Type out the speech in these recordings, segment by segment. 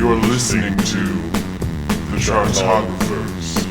You're listening to the Chartographers.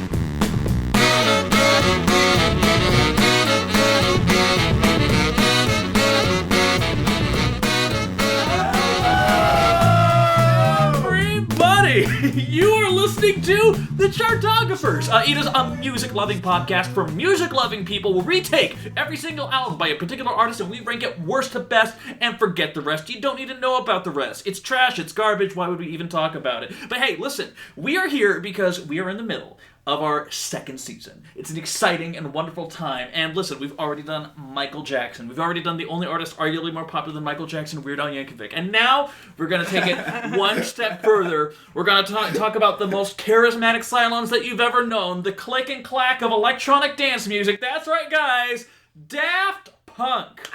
Everybody, you are listening to the Chartographers. It is a music-loving podcast for music-loving people where we take every single album by a particular artist and we rank it worst to best and forget the rest. You don't need to know about the rest. It's trash, it's garbage, why would we even talk about it? But hey, listen, we are here because we are in the middle of our second season. It's an exciting and wonderful time. And listen, we've already done Michael Jackson. We've already done the only artist arguably more popular than Michael Jackson, Weird Al Yankovic. And now we're going to take it one step further. We're going to talk about the most charismatic Cylons that you've ever known. The click and clack of electronic dance music. That's right, guys. Daft Punk.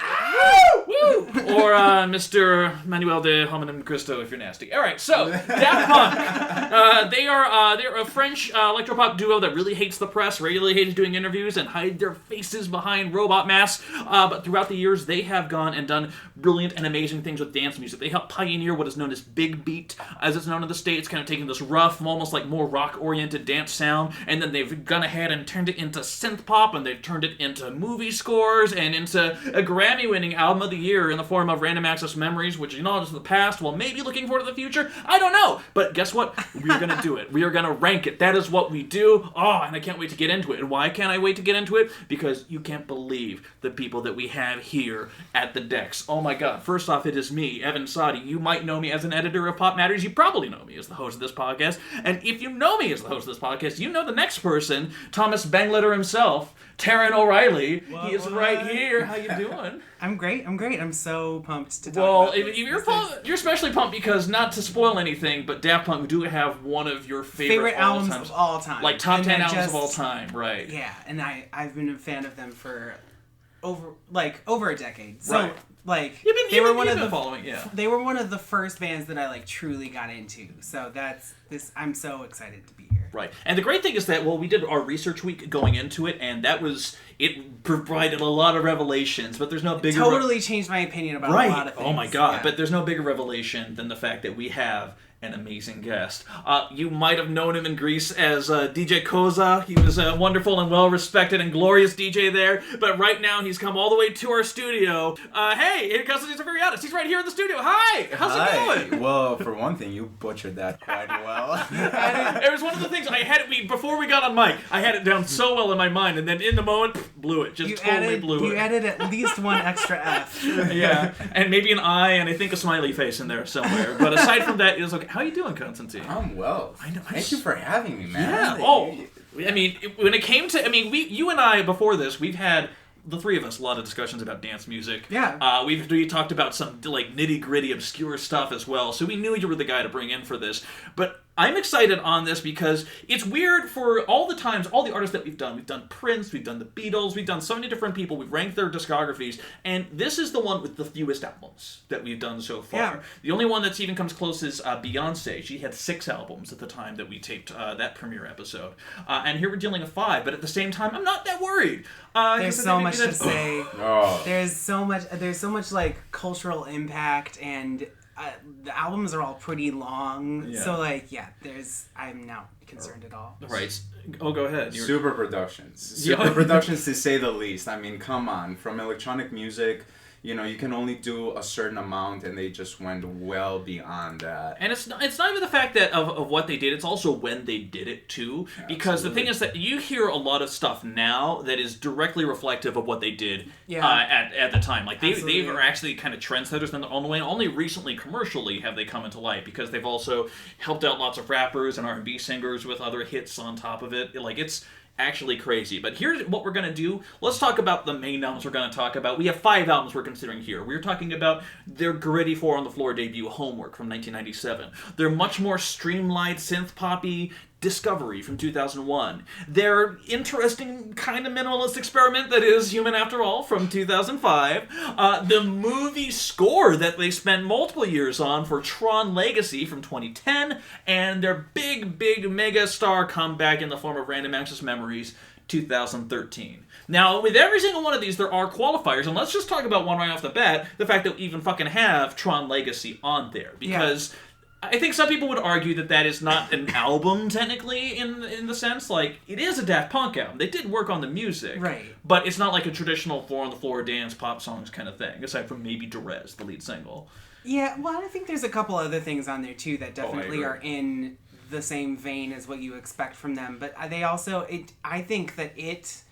Woo! Or Mr. Manuel de Hominem Cristo if you're nasty. Alright, so, Daft Punk. They're a French electropop duo that really hates the press, really hates doing interviews, and hide their faces behind robot masks. But throughout the years, they have gone and done brilliant and amazing things with dance music. They helped pioneer what is known as Big Beat, as it's known in the States, kind of taking this rough, almost like more rock-oriented dance sound, and then they've gone ahead and turned it into synth pop, and they've turned it into movie scores, and into a Grammy-winning album of the year in the form of Random Access Memories, which acknowledges the past while maybe looking forward to the future. I don't know. But guess what? We're going to do it. We are going to rank it. That is what we do. Oh, and I can't wait to get into it. And why can't I wait to get into it? Because you can't believe the people that we have here at the decks. Oh my god. First off, it is me, Evan Sadi. You might know me as an editor of Pop Matters. You probably know me as the host of this podcast. And if you know me as the host of this podcast, you know the next person, Thomas Bangletter himself, Taryn O'Reilly. He is right here. How you doing? I'm great. I'm so pumped to talk about this. You're especially pumped because, not to spoil anything, but Daft Punk do have one of your favorite albums of all time. Like top 10 albums of all time, right? Yeah, and I've been a fan of them for over a decade. So right. They were one of the first bands that I truly got into. So I'm so excited to be here. Right. And the great thing is that, we did our research week going into it, and it provided a lot of revelations, but there's no bigger... Totally changed my opinion about a lot of things. Oh my god, yeah. But there's no bigger revelation than the fact that we have an amazing guest. You might have known him in Greece as DJ Koza. He was a wonderful and well-respected and glorious DJ there, but right now he's come all the way to our studio. Hey, Konstantinos Zafiriadis. He's right here in the studio. Hi! How's it going? Well, for one thing, you butchered that quite well. It was one of the things I had before we got on mic. I had it down so well in my mind, and then in the moment, blew it. Blew it. You added at least one extra F. Yeah, and maybe an I, and I think a smiley face in there somewhere. But aside from that, it was okay. How you doing, Konstantin? I'm well. I know. Thank you for having me, man. Yeah. When it came to, you and I before this, we've had, the three of us, a lot of discussions about dance music. Yeah. We talked about some nitty gritty obscure stuff as well. So we knew you were the guy to bring in for this. But I'm excited on this because it's weird for all the artists that we've done. We've done Prince, we've done the Beatles, we've done so many different people, we've ranked their discographies, and this is the one with the fewest albums that we've done so far. Yeah. The only one that's even comes close is Beyonce. She had 6 albums at the time that we taped that premiere episode. And here we're dealing with 5, but at the same time, I'm not that worried. There's so much to say. Oh. There's so much cultural impact, and the albums are all pretty long. Yeah. So I'm not concerned at all. Right. Oh, go ahead. Super productions to say the least. Come on, from electronic music, you can only do a certain amount, and they just went well beyond that. And it's not even the fact that of what they did, it's also when they did it too. Yeah, because absolutely. The thing is that you hear a lot of stuff now that is directly reflective of what they did at the time. They are actually kind of trendsetters in their own way, and only recently commercially have they come into light, because they've also helped out lots of rappers and R&B singers with other hits on top of it. It's actually crazy. But here's what we're going to do. Let's talk about the main albums we're going to talk about. We have 5 albums we're considering here. We're talking about their gritty 4 on the Floor debut, Homework, from 1997. Their much more streamlined synth-poppy Discovery from 2001. Their interesting kind of minimalist experiment that is Human After All from 2005. The movie score that they spent multiple years on for Tron Legacy from 2010. And their big mega star comeback in the form of Random Access Memories 2013. Now, with every single one of these, there are qualifiers, and let's just talk about one right off the bat, the fact that we even fucking have Tron Legacy on there, because I think some people would argue that is not an album technically in the sense, like, it is a Daft Punk album. They did work on the music. Right. But it's not like a traditional four-on-the-floor dance pop songs kind of thing, aside from maybe Derez, the lead single. Yeah, well, I think there's a couple other things on there, too, that definitely agree. are in the same vein as what you expect from them. But they also, I think that it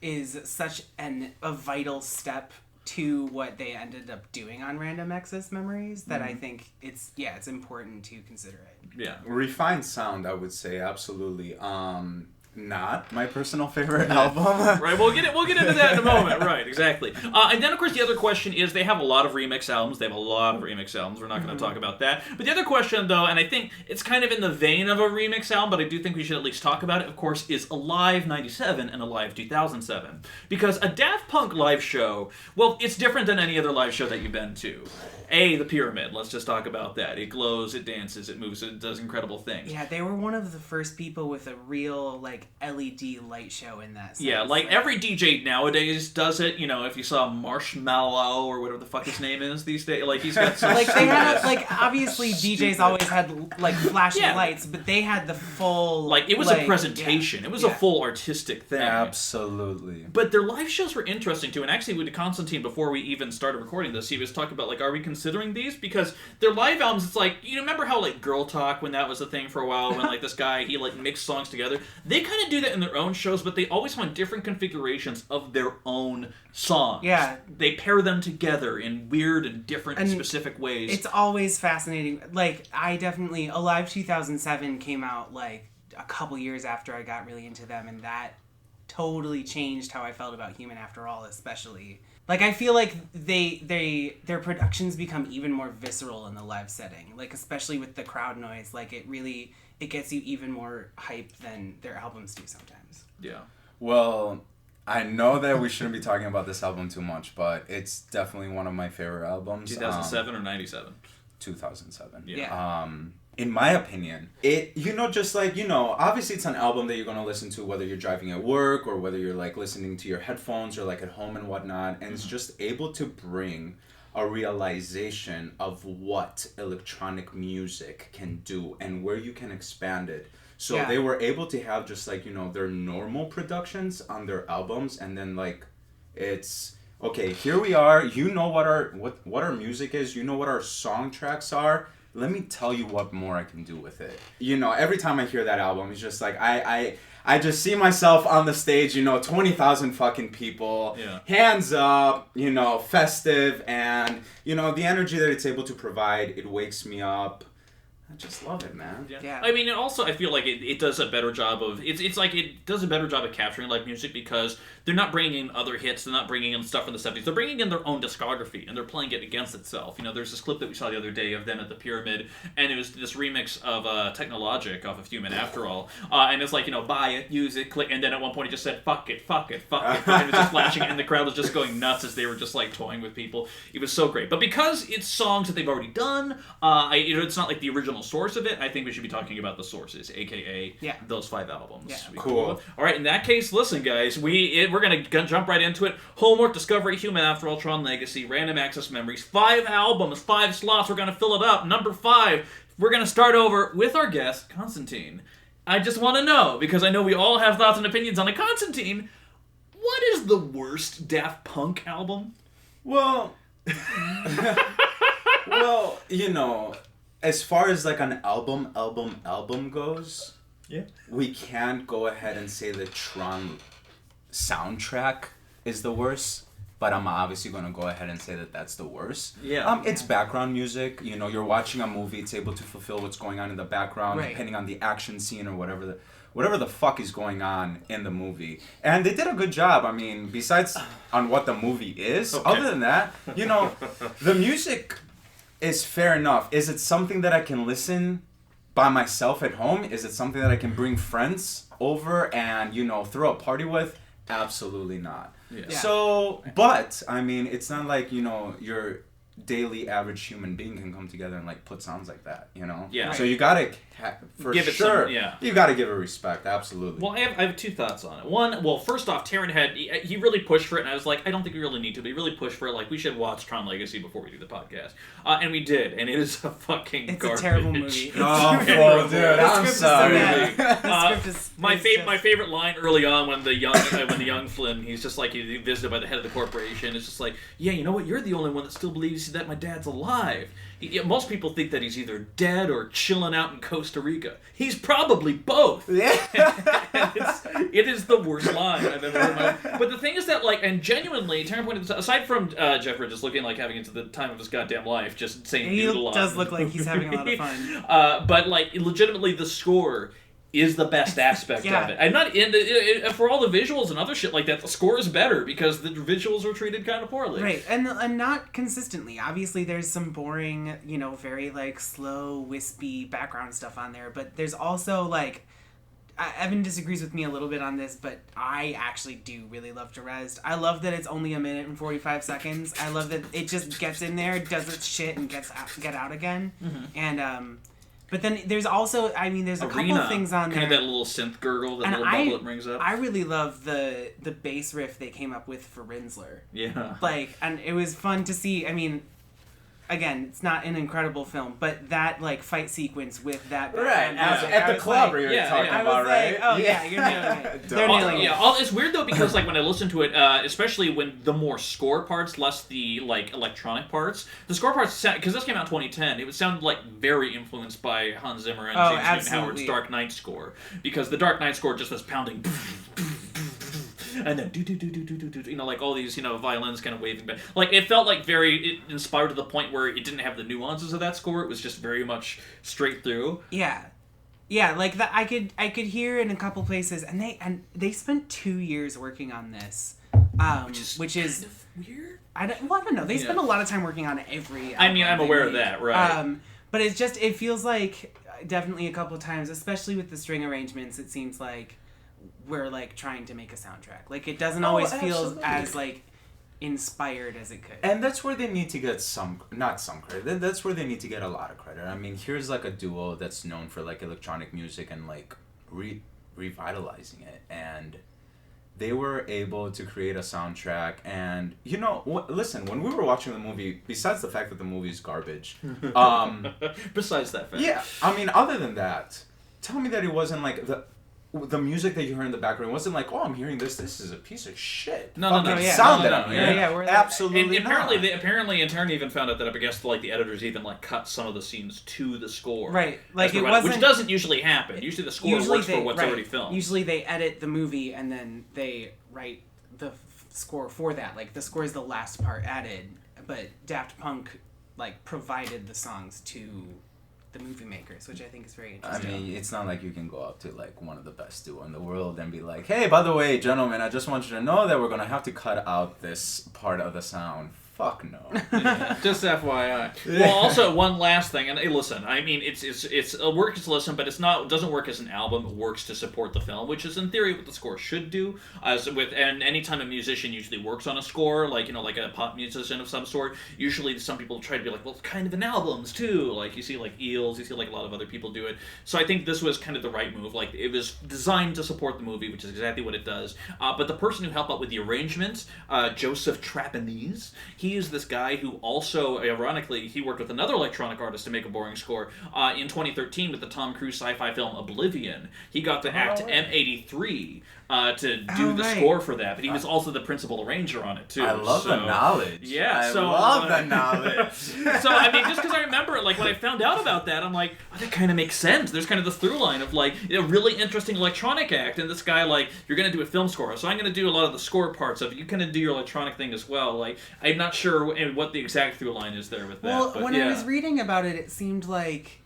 is such a vital step to what they ended up doing on Random Access Memories that I think it's important to consider it. Yeah. Refined sound, I would say, absolutely. Not my personal favorite album. Right, we'll get into that in a moment. Right, exactly. And then, of course, the other question is they have a lot of remix albums. We're not going to talk about that. But the other question, though, and I think it's kind of in the vein of a remix album, but I do think we should at least talk about it, of course, is Alive 97 and Alive 2007. Because a Daft Punk live show, well, it's different than any other live show that you've been to. The Pyramid, let's just talk about that. It glows, it dances, it moves, it does incredible things. Yeah, they were one of the first people with a real, LED light show in that sense. Yeah, every DJ nowadays does it. You know, if you saw Marshmallow or whatever the fuck his name is these days, he's got some... they had, obviously DJs always had, flashing lights, but they had the full... it was a presentation. Yeah, it was a full artistic thing. Absolutely. But their live shows were interesting, too. And actually, with Konstantin, before we even started recording this, he was talking about, are we considering these? Because their live albums, it's you remember how, Girl Talk, when that was a thing for a while, when, this guy, he, mixed songs together? They kind of do that in their own shows, but they always find different configurations of their own songs. Yeah. They pair them together in weird and different and specific ways. It's always fascinating. Alive 2007 came out, a couple years after I got really into them, and that totally changed how I felt about Human After All, especially. I feel like their productions become even more visceral in the live setting, especially with the crowd noise. It gets you even more hype than their albums do sometimes. Yeah. Well, I know that we shouldn't be talking about this album too much, but it's definitely one of my favorite albums. 2007 or 97? 2007. Yeah. In my opinion, obviously it's an album that you're going to listen to whether you're driving at work or whether you're listening to your headphones or at home and whatnot, and it's just able to bring a realization of what electronic music can do and where you can expand it. So they were able to have just their normal productions on their albums, and then it's okay, here we are, what our music is, what our song tracks are. Let me tell you what more I can do with it. Every time I hear that album, it's just I just see myself on the stage, 20,000 fucking people, hands up, festive, and, the energy that it's able to provide, it wakes me up. I just love it, man. Yeah. I mean, and also I feel like it does a better job of it does a better job of capturing live music because they're not bringing in other hits, they're not bringing in stuff from the 70s. They're bringing in their own discography and they're playing it against itself. There's this clip that we saw the other day of them at the Pyramid, and it was this remix of Technologic off of Human After All, and it's buy it, use it, click, and then at one point he just said fuck it, and it was just flashing, and the crowd was just going nuts as they were just toying with people. It was so great, but because it's songs that they've already done, it's not the original source of it. I think we should be talking about the sources, aka those 5 albums. Yeah. Cool. All right, in that case, listen, guys, we're gonna jump right into it. Homework, Discovery, Human After All, Tron Legacy, Random Access Memories. 5 albums, 5 slots. We're gonna fill it up. Number 5. We're gonna start over with our guest, Konstantin. I just want to know, because I know we all have thoughts and opinions on it. Konstantin, what is the worst Daft Punk album? Well, as far as an album goes, we can't go ahead and say the Tron soundtrack is the worst, but I'm obviously going to go ahead and say that that's the worst. It's background music. You're watching a movie, it's able to fulfill what's going on in the background, depending on the action scene or whatever the fuck is going on in the movie. And they did a good job. I mean, besides on what the movie is, other than that, the music is fair enough. Is it something that I can listen by myself at home? Is it something that I can bring friends over and, throw a party with? Absolutely not. Yeah. So, but, I mean, it's not like, you're daily average human being can come together and like put sounds like that, you know? Yeah. So you gotta Give it some, yeah. You gotta give it respect, absolutely. Well, I have two thoughts on it. One, well, first off, Taron he really pushed for it, and I was like, I don't think we really need to, but he really pushed for it. Like, we should watch Tron Legacy before we do the podcast. And we did, and it is a fucking It's garbage. a terrible movie. Oh, dude, I'm sorry. My favorite line early on when the young Flynn, he's just like, he's visited by the head of the corporation, it's just like, yeah, you know what, you're the only one that still believes that my dad's alive. Most people think that he's either dead or chilling out in Costa Rica. He's probably both. Yeah. It is the worst line I've ever heard in my life. But the thing is that, like, and genuinely, Taryn pointed this out, aside from Jeff Bridges looking like having into the time of his goddamn life, just saying doodle on. He does look like he's having a lot of fun. But, like, legitimately, the score is the best aspect of it. I'm not in for all the visuals and other shit like that. The score is better because the visuals are treated kind of poorly. Right, and not consistently. Obviously, there's some boring, very like slow, wispy background stuff on there. But there's also like, Evan disagrees with me a little bit on this, but I actually do really love Jerez. I love that it's only 1 minute and 45 seconds. I love that it just gets in there, does its shit, and get out again. Mm-hmm. And but then there's also, there's a couple of things on there. Kind of that little synth gurgle, that little bubble it brings up. I really love the bass riff they came up with for Rinsler. Yeah. Like, and it was fun to see. Again, it's not an incredible film, but that like fight sequence with that right at the club you're talking about, right? Oh yeah, you're nailing it. They're nailing it. Yeah, it's weird though because like when I listen to it, especially when the more score parts, less the like electronic parts, the score parts because this came out in 2010, it would sound like very influenced by Hans Zimmer and James Newton Howard's Dark Knight score because the Dark Knight score just this pounding. And then like all these violins kind of waving back. Like it felt like it inspired to the point where it didn't have the nuances of that score. It was just very much straight through. Yeah, like that. I could hear in a couple places, and they spent 2 years working on this, which is kind of weird. I don't know. They spent a lot of time working on every. I'm aware of that, right? But it feels like definitely a couple times, especially with the string arrangements. It seems like we're like trying to make a soundtrack. Like it doesn't always feel as like inspired as it could. And that's where they need to get not some credit. That's where they need to get a lot of credit. Here's like a duo that's known for like electronic music and like revitalizing it, and they were able to create a soundtrack. And listen, when we were watching the movie, besides the fact that the movie is garbage, besides that fact, yeah, other than that, tell me that it wasn't like the music that you heard in the background wasn't like, oh, I'm hearing this is a piece of shit. No, sound that I'm hearing. Absolutely and not. Apparently, Intern even found out that I guess like the editors even like cut some of the scenes to the score. Right, like it wasn't, which doesn't usually happen. Usually the score works for what's already filmed. Usually they edit the movie and then they write the score for that. Like the score is the last part added, but Daft Punk like provided the songs to the movie makers, which I think is very interesting. It's not like you can go up to like one of the best duo in the world and be like, hey, by the way, gentlemen, I just want you to know that we're gonna have to cut out this part of the sound. Fuck no. Yeah, just FYI. Well, also one last thing, and hey, listen, it's a work to listen, but it doesn't work as an album. It works to support the film, which is in theory what the score should do. And anytime a musician usually works on a score, like like a pop musician of some sort, usually some people try to be like, well, it's kind of in albums too. Like you see like Eels, you see like a lot of other people do it. So I think this was kind of the right move. Like it was designed to support the movie, which is exactly what it does. But the person who helped out with the arrangement, Joseph Trapanese, he is this guy who also, ironically, he worked with another electronic artist to make a boring score. In 2013 with the Tom Cruise sci-fi film Oblivion, he got to act M83 to do the score for that, but he was also the principal arranger on it too. I love the knowledge. Yeah, I love the knowledge. So just because I remember it, like when I found out about that, I'm like, oh, that kind of makes sense. There's kind of the through line of like a really interesting electronic act, and this guy like, you're gonna do a film score, so I'm gonna do a lot of the score parts of it. You kind of do your electronic thing as well. Like I'm not sure what the exact through line is there with that. Well, but when I was reading about it, it seemed like,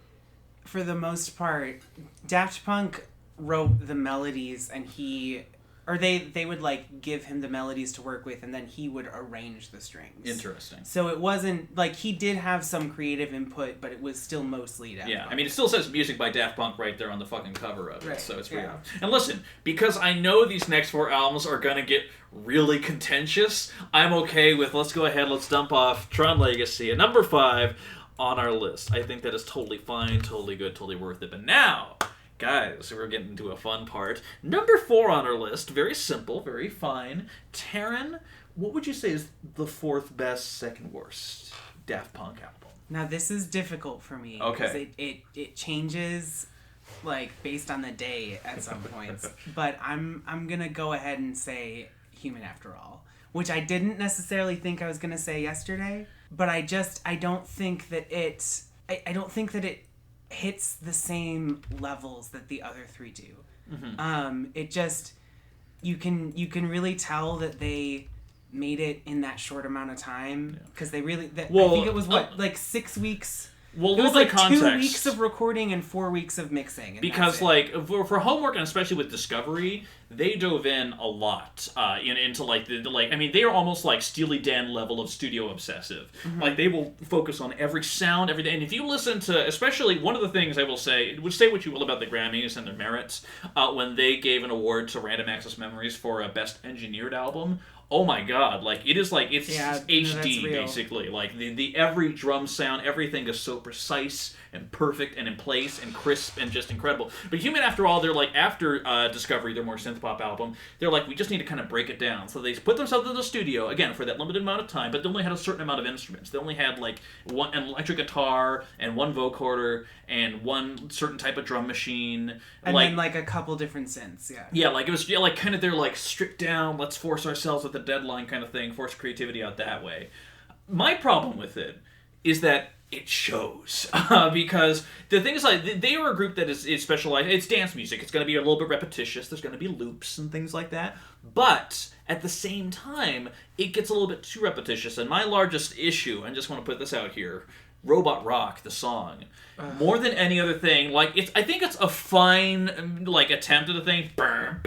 for the most part, Daft Punk wrote the melodies and he or they would like give him the melodies to work with, and then he would arrange the strings. Interesting. So it wasn't like he did have some creative input, but it was still mostly Daft Punk. I mean, it still says music by Daft Punk right there on the fucking cover of it, Right, so it's pretty yeah. obvious. And listen, because I know these next 4 albums are gonna get really contentious, I'm okay with, let's go ahead, let's dump off Tron Legacy at number 5 on our list. I think that is totally fine, totally good, totally worth it. But now, guys, we're getting into a fun part. Number 4 on our list, very simple, very fine. Taryn, what would you say is the 4th best, 2nd worst Daft Punk album? Now this is difficult for me. Okay. Because it changes like based on the day at some points. But I'm gonna go ahead and say Human After All, which I didn't necessarily think I was gonna say yesterday. But I don't think that I don't think that it hits the same levels that the other 3 do. Mm-hmm. It just you can really tell that they made it in that short amount of time because they really. I think it was like 6 weeks. Well, It was like like context. 2 weeks of recording and 4 weeks of mixing. And Because, that's it. like, for homework, and especially with Discovery, they dove in a lot into, like, I mean, they are almost like Steely Dan level of studio obsessive. Mm-hmm. Like, they will focus on every sound, every day. And if you listen to, especially, one of the things I will say what you will about the Grammys and their merits, when they gave an award to Random Access Memories for a Best Engineered Album, oh my god, like, it is like, it's HD, that's real. basically. Like, the every drum sound, everything is so precise and perfect and in place and crisp and just incredible. But Human After All, they're like, after Discovery, their more synth-pop album, they're like, we just need to kind of break it down. So they put themselves in the studio, again, for that limited amount of time, but they only had a certain amount of instruments. They only had, like, an electric guitar and one vocoder and one certain type of drum machine. And then, like, a couple different synths, yeah. Yeah, like, it was like kind of their, like, stripped down, let's force ourselves with the deadline kind of thing, force creativity out that way. My problem with it is that it shows. Because the thing is, like, they are a group that is specialized. It's dance music. It's going to be a little bit repetitious. There's going to be loops and things like that. But at the same time, it gets a little bit too repetitious. And my largest issue, I just want to put this out here, Robot Rock, the song, more than any other thing, like, I think it's a fine, like, attempt at a thing. Right,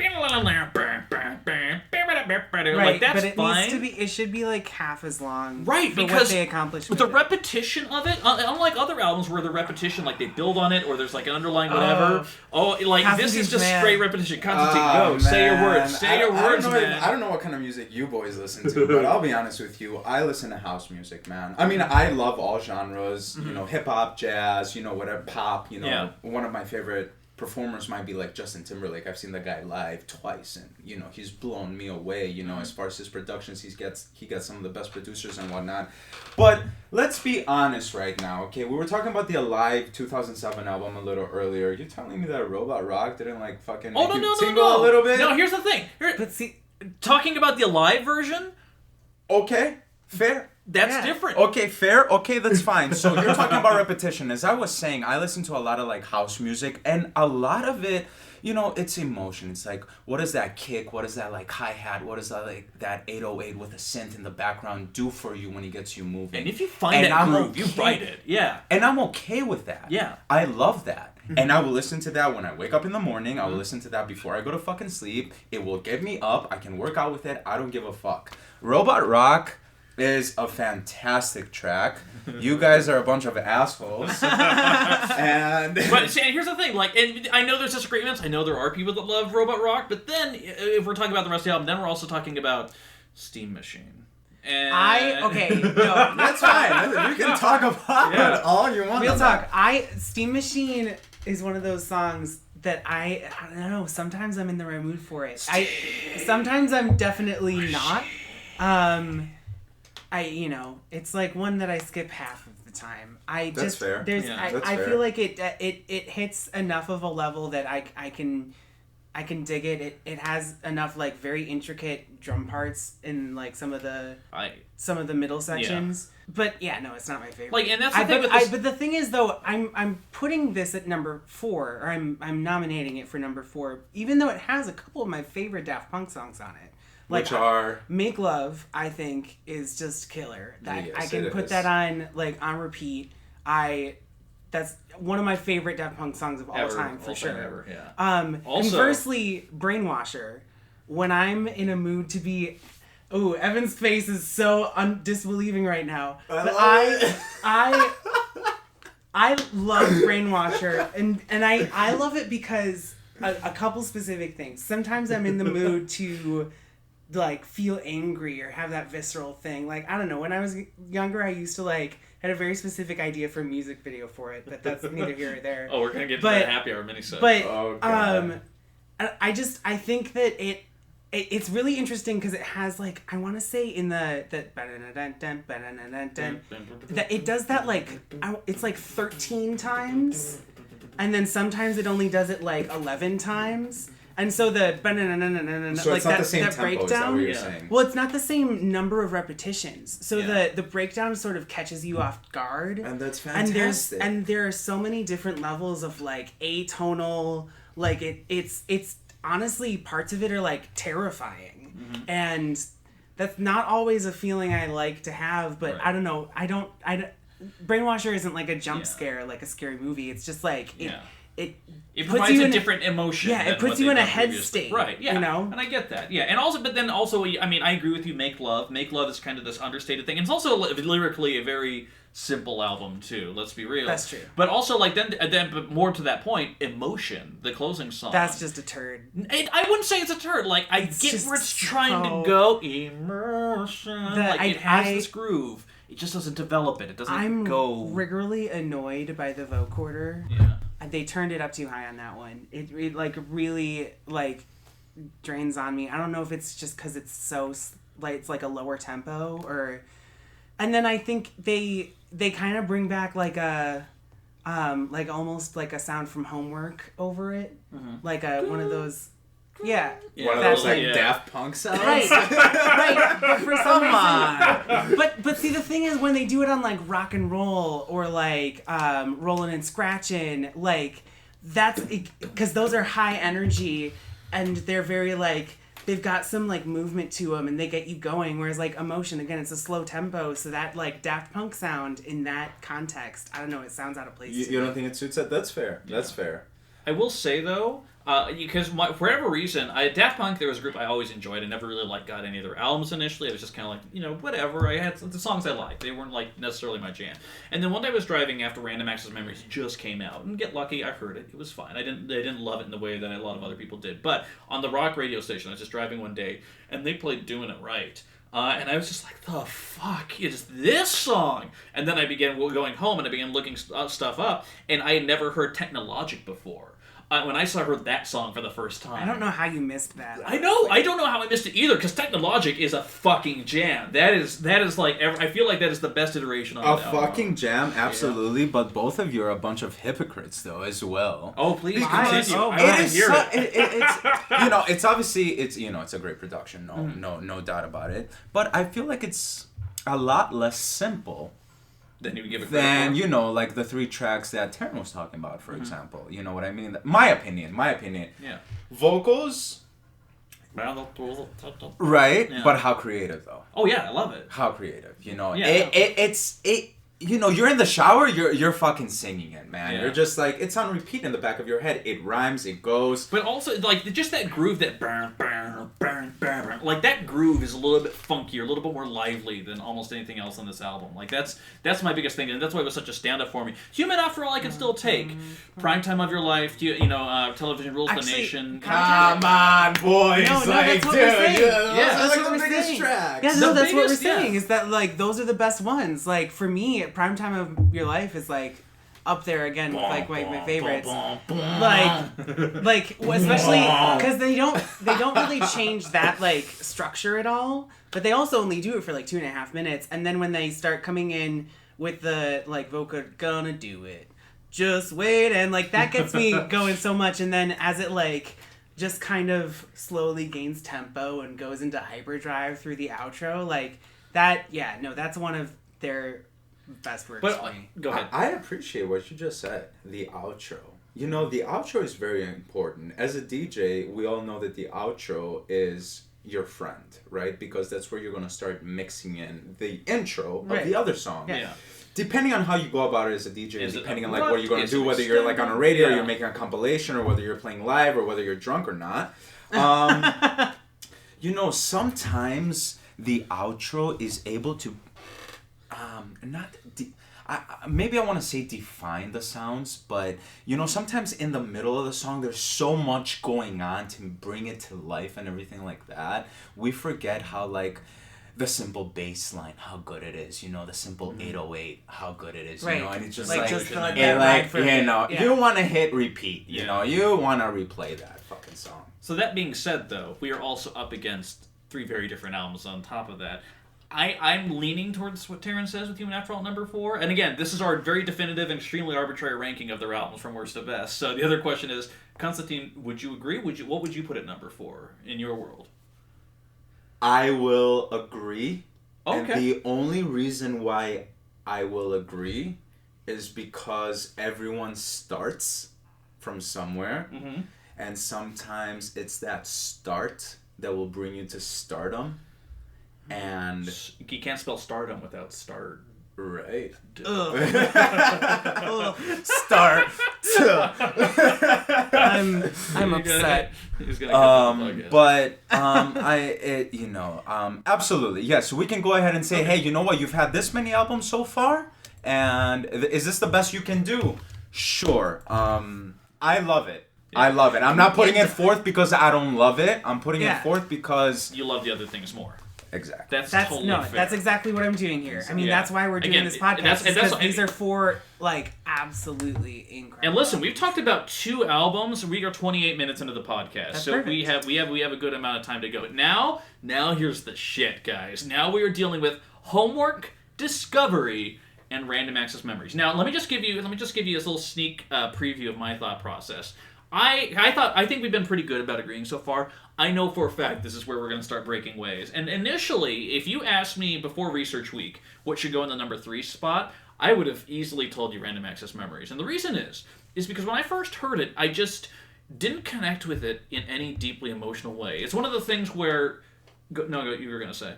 like, that's but it fine. needs to be. It should be like half as long. Right, for because what they accomplished. the repetition of it, unlike other albums where the repetition, like, they build on it, or there's, like, an underlying whatever. Like, this is just straight repetition. Konstantin, go. Man. Say your words. Say your words, man. I don't know what kind of music you boys listen to, but I'll be honest with you. I listen to house music, man. I mean, I love all genres. You know, hip hop, jazz. You know, whatever, pop. You know, Yeah. One of my favorite performers might be like Justin Timberlake. I've seen the guy live twice, and you know, he's blown me away. You know, as far as his productions, he gets some of the best producers and whatnot. But let's be honest right now, okay? We were talking about the Alive 2007 album a little earlier. You're telling me that Robot Rock didn't like fucking make you tingle a little bit? No, here's the thing. But see, Talking about the Alive version, Okay, fair. that's different. Okay, fair. Okay, that's fine. So you're talking about repetition. As I was saying, I listen to a lot of like house music, and a lot of it, you know, it's emotion. It's like, what is that kick? What is that like hi-hat? What is that like that 808 with a synth in the background do for you when it gets you moving? And if you find that groove, you write it. Yeah. And I'm okay with that. Yeah. I love that. And I will listen to that when I wake up in the morning. I will listen to that before I go to fucking sleep. It will get me up. I can work out with it. I don't give a fuck. Robot Rock is a fantastic track. You guys are a bunch of assholes. But see, here's the thing, like, and I know there's disagreements. I know there are people that love Robot Rock, but then if we're talking about the rest of the album, then we're also talking about Steam Machine. And no, That's fine. You can talk about it all you want. real talk. Steam Machine is one of those songs that I don't know. Sometimes I'm in the right mood for it. Sometimes I'm definitely not. It's like one that I skip half of the time. That's fair. There's, Yeah. I feel like it hits enough of a level that I can dig it. It has enough like very intricate drum parts in like some of the middle sections. But yeah, no, it's not my favorite. Like, and that's the thing with this. But the thing is though, I'm putting this at number 4, or I'm nominating it for number 4, even though it has a couple of my favorite Daft Punk songs on it. Like, Which are? Make Love, I think, is just killer. Yes, I can put that on repeat. That's one of my favorite Daft Punk songs of all time, for sure. Ever, yeah. Also, conversely, Brainwasher, when I'm in a mood to be, ooh, Evan's face is so disbelieving right now. But I love Brainwasher, and I love it because a couple specific things. Sometimes I'm in the mood to like feel angry or have that visceral thing. Like, I don't know, when I was younger, I used to like had a very specific idea for a music video for it, but that's neither here or there. Oh, we're gonna get to that happy hour mini-set. But I think that it's really interesting because it has like, I want to say in that it does that like it's like 13 times, and then sometimes it only does it like 11 times. And so the so like it's not the same that tempo, breakdown. is that what you're saying? Well, it's not the same number of repetitions. So the breakdown sort of catches you off guard. And that's fantastic. And there are so many different levels of like atonal, like it's honestly, parts of it are like terrifying. Mm-hmm. And that's not always a feeling I like to have, but right. I don't Brainwasher isn't like a jump scare like a scary movie. It's just like it provides a different emotion. Yeah, it puts you in a head state. Right, yeah. You know? And I get that. Yeah. And also, but then also, I mean, I agree with you, Make Love. Make Love is kind of this understated thing. And it's also lyrically a very simple album, too. Let's be real. That's true. But also, like, then but more to that point, Emotion, the closing song. That's just a turd. I wouldn't say it's a turd. Like, I get where it's trying to go. Emotion. It has this groove. It just doesn't develop it. It doesn't go. I'm regularly annoyed by the vocoder. Yeah. They turned it up too high on that one. It like really like drains on me. I don't know if it's just because it's so like it's like a lower tempo or, and then I think they kind of bring back like a like almost like a sound from Homework over it, like one of those. Yeah. One of those like Daft Punk sounds. Right. Right. But for some reason. But see, the thing is when they do it on like rock and roll or like rolling and scratching, like that's because those are high energy and they're very like they've got some like movement to them and they get you going. Whereas like Emotion, again, it's a slow tempo, so that like Daft Punk sound in that context, I don't know, it sounds out of place. You don't think it suits that? That's fair. That's fair. I will say though. Because for whatever reason, Daft Punk, there was a group I always enjoyed. I never really got any of their albums initially. I was just kind of like, whatever. I had the songs I liked. They weren't like necessarily my jam. And then one day I was driving after Random Access Memories just came out, and get lucky, I heard it. It was fine. I didn't love it in the way that a lot of other people did. But on the rock radio station, I was just driving one day, and they played "Doing It Right." And I was just like, the fuck is this song? And then I began going home, and I began looking stuff up, and I had never heard Technologic before. When I heard that song for the first time. I don't know how you missed that. I know. I don't know how I missed it either, because Technologic is a fucking jam. That is like, I feel like that is the best iteration of the album. A fucking jam, absolutely, but both of you are a bunch of hypocrites, though, as well. Oh, please continue. Oh, I want to hear it. It's, it's obviously, it's a great production, no doubt about it, but I feel like it's a lot less simple then you would give it credit than, like the 3 tracks that Taryn was talking about, for example. You know what I mean? My opinion. Yeah. Vocals. Right? Yeah. But how creative, though? Oh, yeah, I love it. How creative, Yeah. It's you're in the shower, you're fucking singing it, man. Yeah. You're just like, it's on repeat in the back of your head. It rhymes, it goes. But also, like, just that groove, that burn, burn, burn, burn, like, that groove is a little bit funkier, a little bit more lively than almost anything else on this album. Like, that's my biggest thing, and that's why it was such a stand-up for me. Human, After All, I Can Still Take. Prime Time of Your Life, Television Rules the Nation. Come on, boys. No, that's what we're saying. That's what the we're biggest saying. track. Yeah, no, that's what we're saying, is that, like, those are the best ones. Like, for me, Prime Time of Your Life is, like, up there again with, like, my favorites. Like, especially because they don't really change that, like, structure at all, but they also only do it for, like, 2.5 minutes, and then when they start coming in with the, like, vocal, gonna do it, just wait, and, like, that gets me going so much, and then as it, like, just kind of slowly gains tempo and goes into hyperdrive through the outro, like, that, that's one of their best works for me. Go ahead. I appreciate what you just said, the outro. The outro is very important. As a DJ, we all know that the outro is your friend, right? Because that's where you're going to start mixing in the intro of the other song. Yeah. Depending on how you go about it as a DJ, and depending on, like, what you're going to do, whether you're, like, on a radio, or you're making a compilation, or whether you're playing live, or whether you're drunk or not. You know, sometimes the outro is able to, maybe I want to say define the sounds, but, you know, sometimes in the middle of the song, there's so much going on to bring it to life and everything like that. We forget how, like, the simple bass line, how good it is, you know, the simple 808, how good it is, you know, and it's just like just like and that like, you know, you want to hit repeat, you know, you want to replay that fucking song. So that being said, though, we are also up against 3 very different albums on top of that. I'm leaning towards what Taryn says with Human After All number 4. And again, this is our very definitive and extremely arbitrary ranking of their albums from worst to best. So the other question is, Konstantin, would you agree? What would you put at number 4 in your world? I will agree. Okay. And the only reason why I will agree is because everyone starts from somewhere. Mm-hmm. And sometimes it's that start that will bring you to stardom. And you can't spell stardom without start. Right. Start. I'm upset. Absolutely. Yes, so we can go ahead and say, hey, you know what? You've had this many albums so far, and is this the best you can do? Sure. I love it. Yeah. I love it. I'm not putting it forth because I don't love it. I'm putting it forth because you love the other things more. Exactly. That's totally fair. That's exactly what I'm doing here. I mean, that's why we're doing this podcast. Because these are 4, like, absolutely incredible. And listen, we've talked about 2 albums. We are 28 minutes into the podcast, that's so perfect. we have a good amount of time to go. Now here's the shit, guys. Now we are dealing with homework, discovery, and random access memories. Now let me just give you this little sneak preview of my thought process. I think we've been pretty good about agreeing so far. I know for a fact this is where we're going to start breaking ways. And initially, if you asked me before Research Week what should go in the number 3 spot, I would have easily told you Random Access Memories. And the reason is because when I first heard it, I just didn't connect with it in any deeply emotional way. It's one of the things where... you were going to say.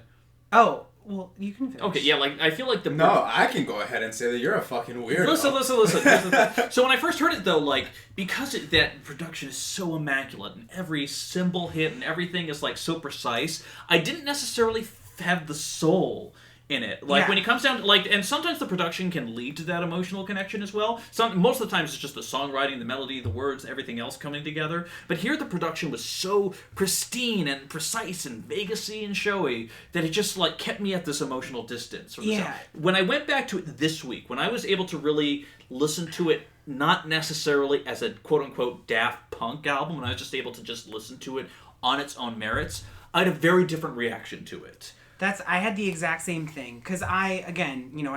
Oh, well, you can finish. Okay, yeah, like, I feel like No, I can go ahead and say that you're a fucking weirdo. Listen. So when I first heard it, though, like, because that production is so immaculate, and every cymbal hit and everything is, like, so precise, I didn't necessarily have the soul in it. Like, when it comes down to, like, and sometimes the production can lead to that emotional connection as well. Most of the times it's just the songwriting, the melody, the words, everything else coming together. But here the production was so pristine and precise and Vegas-y and showy that it just, like, kept me at this emotional distance. When I went back to it this week, when I was able to really listen to it not necessarily as a quote-unquote Daft Punk album, when I was just able to just listen to it on its own merits, I had a very different reaction to it. I had the exact same thing, because I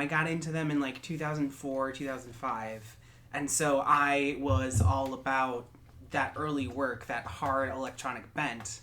got into them in, like, 2004, 2005, and so I was all about that early work, that hard electronic bent.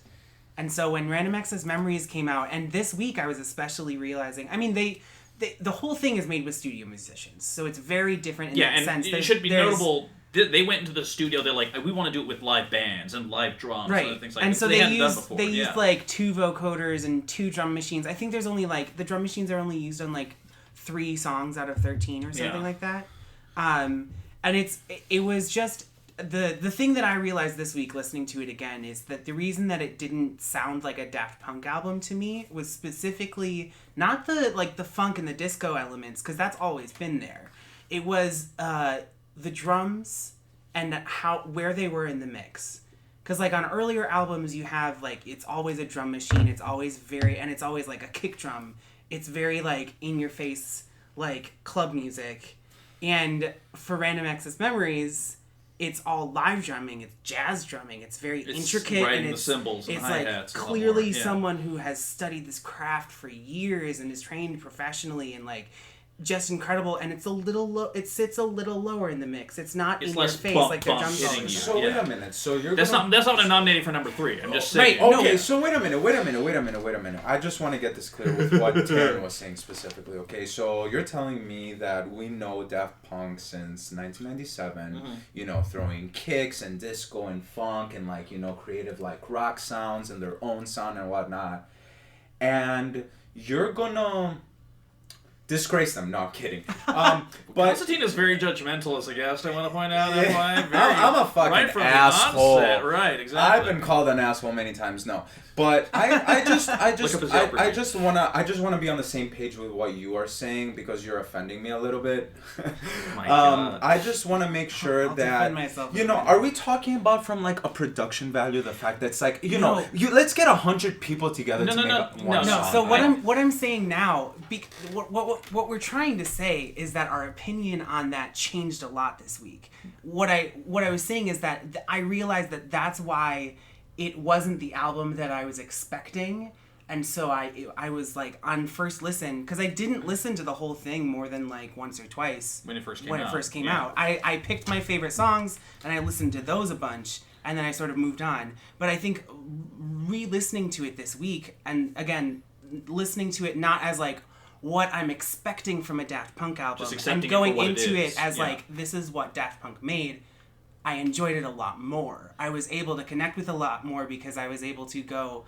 And so when Random Access Memories came out, and this week I was especially realizing, I mean, the whole thing is made with studio musicians, so it's very different in that sense. Yeah, and it should be notable... They went into the studio, they're like, we want to do it with live bands and live drums and other things like that. And so they hadn't done before. They used, like, 2 vocoders and 2 drum machines. I think there's only, like, the drum machines are only used on, like, 3 songs out of 13 or something like that. And it was just... The thing that I realized this week listening to it again is that the reason that it didn't sound like a Daft Punk album to me was specifically not the funk and the disco elements, because that's always been there. It was... the drums and where they were in the mix, because like on earlier albums you have like it's always a drum machine, it's always like a kick drum, it's very like in your face like club music, and for Random Access Memories it's all live drumming, it's jazz drumming, it's very intricate, and it's the cymbals and it's like clearly someone who has studied this craft for years and is trained professionally and like just incredible, and it's a little low. It sits a little lower in the mix. It's not in your face like the drum song. So wait a minute. So that's not what I'm nominating for number 3. I'm just saying. Right. Okay. So wait a minute. I just want to get this clear with what Taryn was saying specifically. Okay. So you're telling me that we know Daft Punk since 1997. Mm-hmm. You know, throwing kicks and disco and funk and like creative like rock sounds and their own sound and whatnot, and you're gonna disgrace them. No, I'm kidding. But Konstantin is very judgmental as a guest, I want to point out. That's why I'm a fucking right from asshole. The onset. Right, exactly. I've been called an asshole many times. No, but I just wanna be on the same page with what you are saying because you're offending me a little bit. My God. I just want to make sure I'll that defend myself you know. again. Are we talking about from like a production value? The fact that it's like let's get 100 people together to make one No, song. so right? what I'm saying now, what we're trying to say is that our opinion on that changed a lot this week. What I was saying is that I realized that that's why it wasn't the album that I was expecting, and so I was like on first listen because I didn't listen to the whole thing more than like once or twice when it first came out. Yeah. I picked my favorite songs and I listened to those a bunch. And then I sort of moved on. But I think re-listening to it this week, and again, listening to it not as like what I'm expecting from a Daft Punk album, Just accepting and going it for what into it is. it as like, this is what Daft Punk made, I enjoyed it a lot more. I was able to connect with a lot more because I was able to go,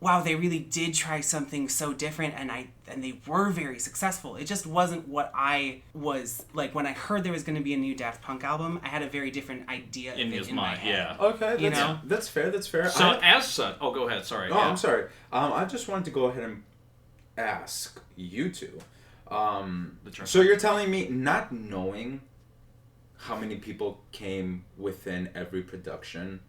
wow, they really did try something so different, and they were very successful. It just wasn't what I was like when I heard there was going to be a new Daft Punk album. I had a very different idea in his my mind, head. yeah. Okay, that's fair. That's fair. So as such, go ahead. Sorry. Oh, I'm sorry. I just wanted to go ahead and ask you two. So you're telling me not knowing how many people came within every production,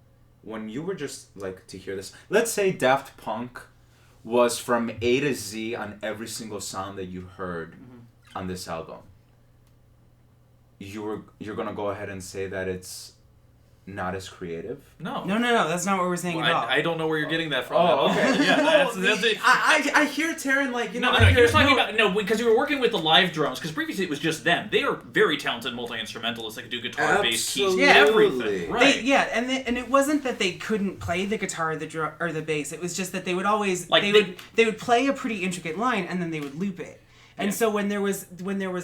when you were just like to hear this, let's say Daft Punk was from A to Z on every single song that you heard on this album, you're gonna go ahead and say that it's not as creative? No. That's not what we're saying at all. I don't know where you're getting that from. Oh, okay. Yeah, that's it. I hear Taryn like, you know, You're talking about because you were working with the live drums, because previously it was just them. They are very talented multi-instrumentalists that could do guitar, bass, keys, everything. Right. And it wasn't that they couldn't play the guitar, the drum, or the bass. It was just that they would always Like they would play a pretty intricate line and then they would loop it. And so when there was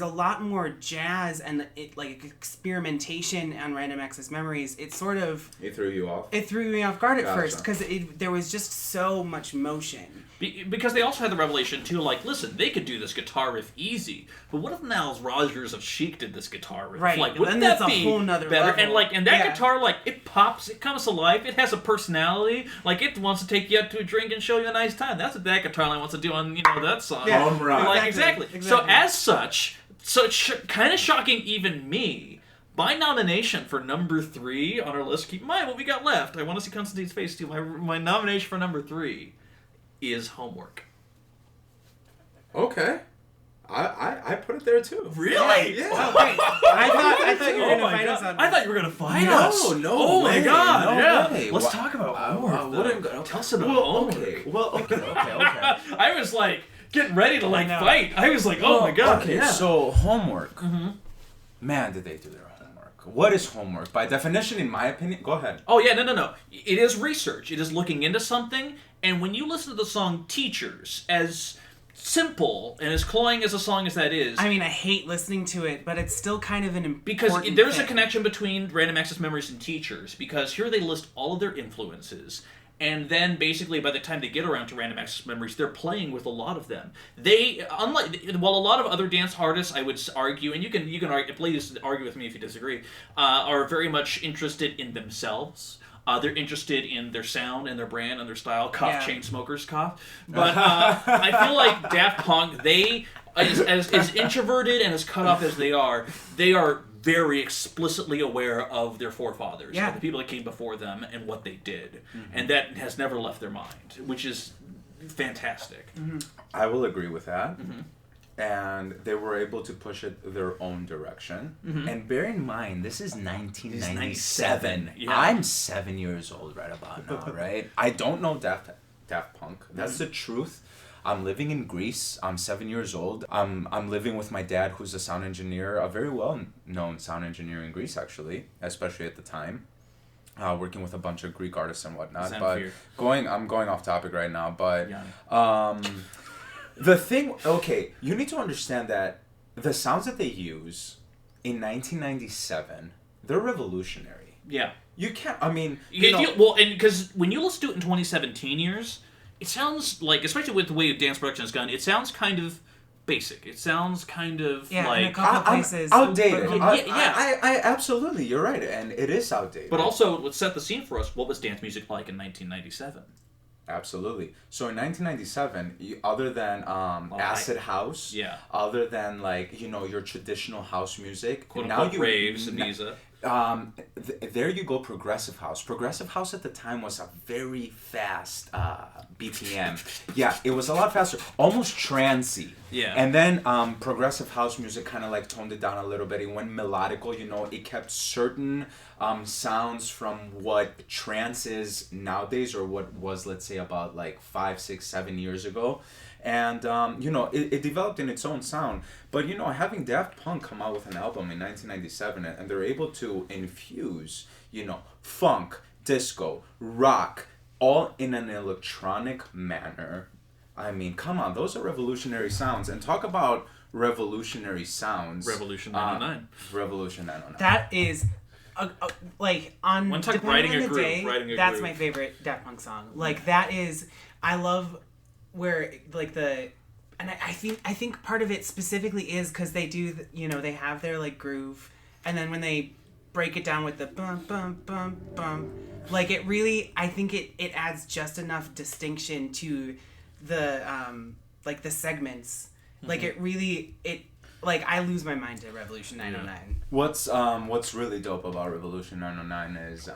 a lot more jazz and like experimentation on Random Access Memories, it sort of It threw you off? It threw me off guard at Gotcha. first because there was just so much motion. Because they also had the revelation too, like, listen, they could do this guitar riff easy, but what if Niles Rodgers of Chic did this guitar riff? Right, Like, then wouldn't that's that a be whole nother better? level. And that guitar, like, it pops, it comes to life, it has a personality, like, it wants to take you out to a drink and show you a nice time. That's what that guitar line wants to do on, that song. Yeah. Home run. Like, exactly. So as such, kind of shocking even me, my nomination for number 3 on our list, keep in mind what we got left. I want to see Konstantin's face too. My nomination for number 3 is Homework. Okay. I put it there too. Really? Yeah. Oh, great. I thought you were Oh gonna my fight God. us on I thought you were gonna fight No, us. no Oh my way, God. no Yeah. way. Let's Wha- talk about I Homework. wouldn't though. go- Tell us about Well, Homework. okay. Well, okay. I was like getting ready to I know. fight. I was like, oh my God. Okay, Yeah. so homework. Man, did they do their homework. What is homework? By definition, in my opinion, go ahead. Oh yeah, no. It is research. It is looking into something. And when you listen to the song Teachers, as simple and as cloying as a song as that is, I mean, I hate listening to it, but it's still kind of an important because there's a thing. connection between Random Access Memories and Teachers, because here they list all of their influences, and then basically by the time they get around to Random Access Memories, they're playing with a lot of them. They, while a lot of other dance artists, I would argue, and you can argue, please argue with me if you disagree, are very much interested in themselves. They're interested in their sound and their brand and their style. Cough, chain smokers, cough. But I feel like Daft Punk, they, as introverted and as cut off as they are very explicitly aware of their forefathers, of the people that came before them and what they did. And that has never left their mind, which is fantastic. I will agree with that. And they were able to push it their own direction. And bear in mind, this is 1997. Yeah. I'm 7 years old right about now, right? I don't know Daft Punk. That's the truth. I'm living in Greece. I'm 7 years old. I'm living with my dad, who's a sound engineer, a very well-known sound engineer in Greece, actually, especially at the time. Working with a bunch of Greek artists and whatnot. I'm going off topic right now, but the thing, okay, you need to understand that the sounds that they use in 1997, they're revolutionary. Yeah. You can't, I mean, and because when you listen to it in 2017 years, it sounds like, especially with the way dance production is done, it sounds kind of basic. It sounds kind of in a like couple places. Outdated. Yeah. I absolutely, you're right, and it is outdated. But also, let's set the scene for us. What was dance music like in 1997? Absolutely. So in 1997, other than acid house, other than like your traditional house music, quote unquote raves, Ibiza. There you go, progressive house. Progressive house at the time was a very fast BPM. Yeah, it was a lot faster, almost trancey. Yeah. And then progressive house music kind of like toned it down a little bit. It went melodical. It kept certain sounds from what trance is nowadays, or what was, let's say, about like 5, 6, 7 years ago. And, it developed in its own sound. But, having Daft Punk come out with an album in 1997, and they're able to infuse, funk, disco, rock, all in an electronic manner. I mean, come on, those are revolutionary sounds. And talk about revolutionary sounds. Revolution 909. Revolution 909. That is... like on one time depending writing on a the groove, day, writing a that's groove. my favorite Daft Punk song. Like that is, I love where like and I think part of it specifically is because they do they have their like groove, and then when they break it down with the bum bum bum bum, like it really, I think it adds just enough distinction to the like the segments. Like it really like I lose my mind to Revolution 909. What's really dope about Revolution 909 is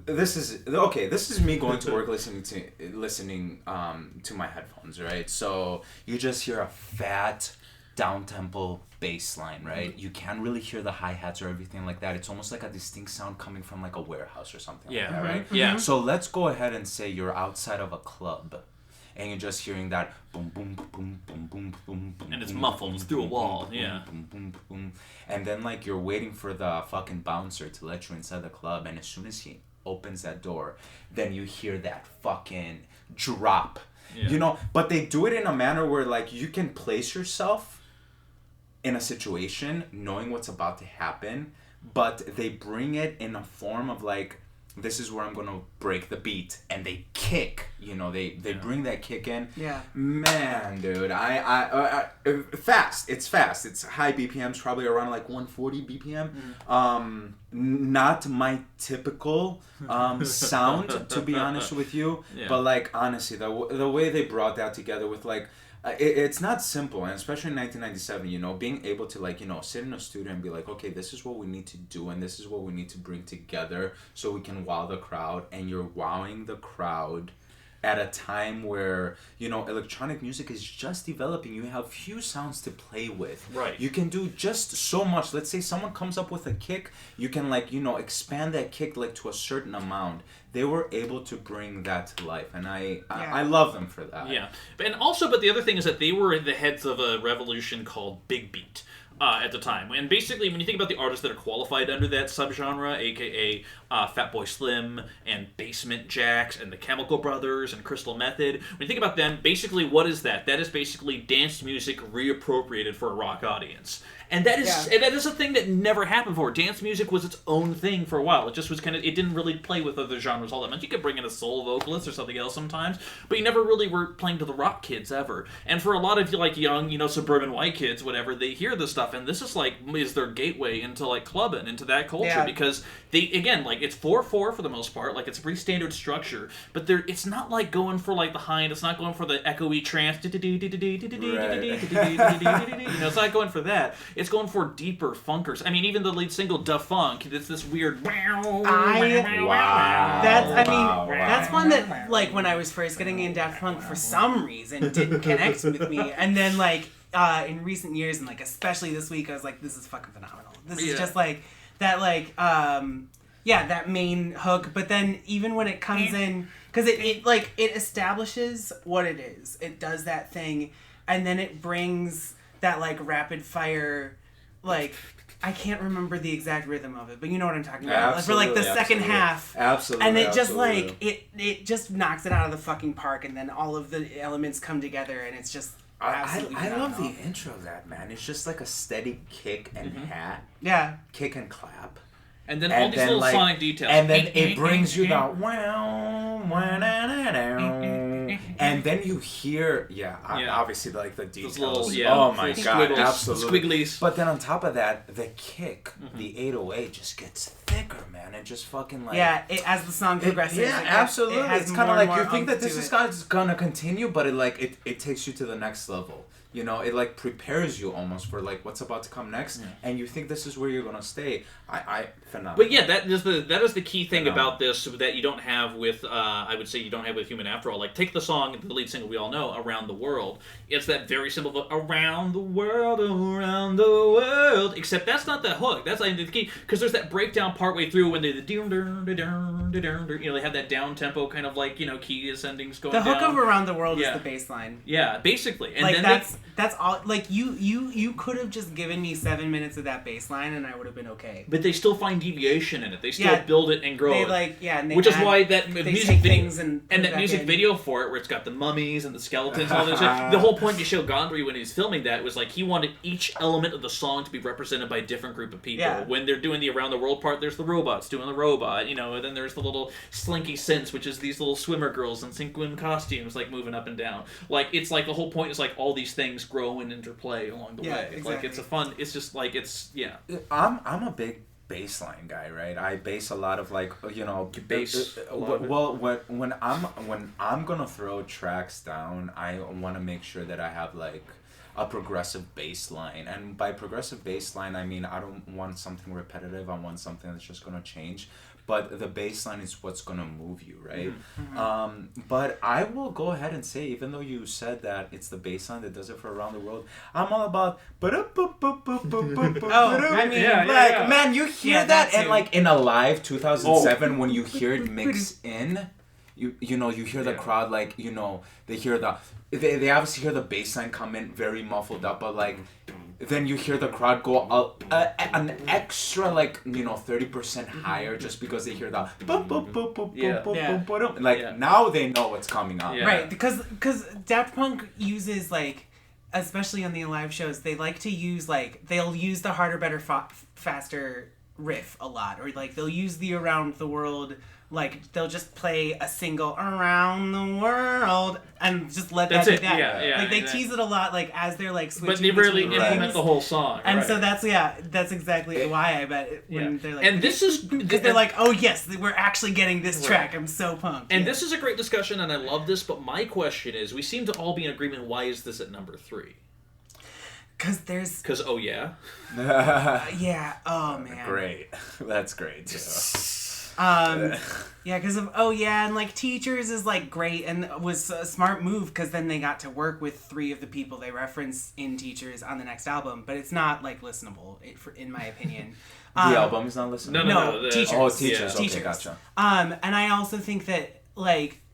this is me going to work listening to my headphones, right? So you just hear a fat down tempo bass line, right? You can't really hear the hi-hats or everything like that. It's almost like a distinct sound coming from like a warehouse or something like that, right? Yeah. So let's go ahead and say you're outside of a club, and you're just hearing that boom, boom, boom, boom, boom, boom, boom. And it's boom, muffled boom, through a boom, wall, boom, yeah. Boom, boom, boom. And then, like, you're waiting for the fucking bouncer to let you inside the club, and as soon as he opens that door, then you hear that fucking drop. Yeah. But they do it in a manner where, like, you can place yourself in a situation knowing what's about to happen, but they bring it in a form of, like, this is where I'm gonna break the beat, and they kick. They bring that kick in. Yeah. Man, dude, I fast. It's fast. It's high BPMs, probably around like 140 BPM. Not my typical sound, to be honest with you. Yeah. But like honestly, the way they brought that together with like. It's not simple, and especially in 1997, being able to like, sit in a studio and be like, okay, this is what we need to do, and this is what we need to bring together so we can wow the crowd, and you're wowing the crowd at a time where, electronic music is just developing. You have few sounds to play with. Right. You can do just so much. Let's say someone comes up with a kick, you can like, expand that kick like to a certain amount. They were able to bring that to life, and I love them for that. Yeah. But the other thing is that they were the heads of a revolution called Big Beat. At the time. And basically, when you think about the artists that are qualified under that subgenre, aka Fatboy Slim and Basement Jaxx and the Chemical Brothers and Crystal Method, when you think about them, basically what is that? That is basically dance music reappropriated for a rock audience. And that is a thing that never happened before. Dance music was its own thing for a while. It just was it didn't really play with other genres all that much. You could bring in a soul vocalist or something else sometimes, but you never really were playing to the rock kids ever. And for a lot of like young, suburban white kids, whatever, they hear this stuff, and this is their gateway into like clubbing, into that culture, because they, again, like it's 4/4 for the most part, like it's a pretty standard structure, but it's not like going for like the high end, it's not going for the echoey trance, it's not going for that. It's going for deeper funkers. I mean, even the lead single "Da Funk," it's this weird. That's one that like when I was first getting in Daft Punk for some reason didn't connect with me, and then like in recent years and like especially this week I was like, this is fucking phenomenal. This is just like that that main hook, but then even when it comes in, because it establishes what it is, it does that thing, and then it brings that like rapid fire. Like, I can't remember the exact rhythm of it, but you know what I'm talking about. Absolutely, for like the second half. Absolutely. And it just like, it just knocks it out of the fucking park, and then all of the elements come together, and it's just absolutely I love the intro of that, man. It's just like a steady kick and hat. Yeah. Kick and clap. And then all these little sonic details. And then it brings you that And then you hear, Yeah. obviously like the details. little, oh my little god, squiggles, absolutely. squigglies. But then on top of that, the kick, the 808 just gets thicker, man. It just fucking like as the song progresses. absolutely. It has It's kind of more like and you more think that oomph this to is it. gonna continue, but it takes you to the next level. You know, it like prepares you almost for like what's about to come next, and you think this is where you're gonna stay. I phenomenal. But yeah, that is the key thing about this that you don't have with I would say you don't have with Human After All. Like take the song, the lead single we all know, Around the World. It's that very simple around the world. Except that's not the hook. That's like the key because there's that breakdown partway through when they they have that down tempo kind of like key ascendings going down. The hook of Around the World is the bass line. Yeah, basically. And like then that's all. Like you could have just given me 7 minutes of that bass line and I would have been okay. But they still find deviation in it. They still build it and grow they it. and they which is why that they music take video things and that music video for it, where it's got the mummies and the skeletons and all this shit. The whole point to show Gondry when he was filming that was like he wanted each element of the song to be represented by a different group of people. Yeah. When they're doing the Around the World part, there's the robots doing the robot, and then there's the little slinky synths, which is these little swimmer girls in sequin costumes, like moving up and down. Like it's like the whole point is like all these things grow and interplay along the way. Exactly. Like it's a fun. It's just like it's I'm a big bassline guy, right? I bass a lot of like bass a lot of it. well when I'm gonna throw tracks down, I want to make sure that I have like a progressive bass line, and by progressive bass line I mean I don't want something repetitive. I want something that's just gonna change. But the bass line is what's gonna move you, right? Mm-hmm. But I will go ahead and say, even though you said that it's the bass line that does it for Around the World, I'm all about. I mean, man, you hear that, and too. like in a live 2007 when you hear it mix in, you hear the crowd like they hear they obviously hear the bass line come in very muffled up, but like. Then you hear the crowd go up an extra 30% higher just because they hear the now they know what's coming up. Right, because Daft Punk uses especially on the live shows, they like to use they'll use the harder, better, faster riff a lot, or they'll use the Around the World. They'll just play a single Around the World and just let that be that. Yeah, they tease it a lot, as they're switching. But they rarely between implement things. the whole song. And right. so that's exactly why I bet when they're and this is because they're like, oh yes, we're actually getting this track. I'm so pumped. And this is a great discussion, and I love this. But my question is, we seem to all be in agreement. Why is this at number 3? Because oh yeah. Yeah. Oh man. Great. That's great too. Because of and Teachers is great and was a smart move because then they got to work with 3 of the people they reference in Teachers on the next album, but it's not listenable in my opinion. The album is not listenable. No, Teachers. Teachers. Yeah. Okay, Teachers. gotcha. And I also think that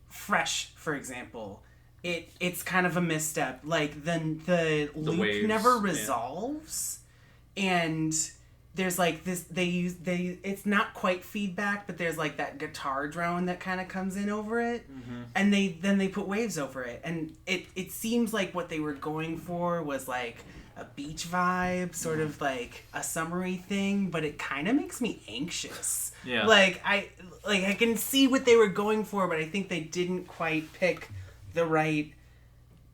Fresh, for example, it's kind of a misstep. The loop waves, never resolves, and there's this it's not quite feedback, but there's that guitar drone that kind of comes in over it, and they put waves over it, and it seems like what they were going for was a beach vibe, sort of a summery thing, but it kind of makes me anxious. Yeah. I can see what they were going for, but I think they didn't quite pick the right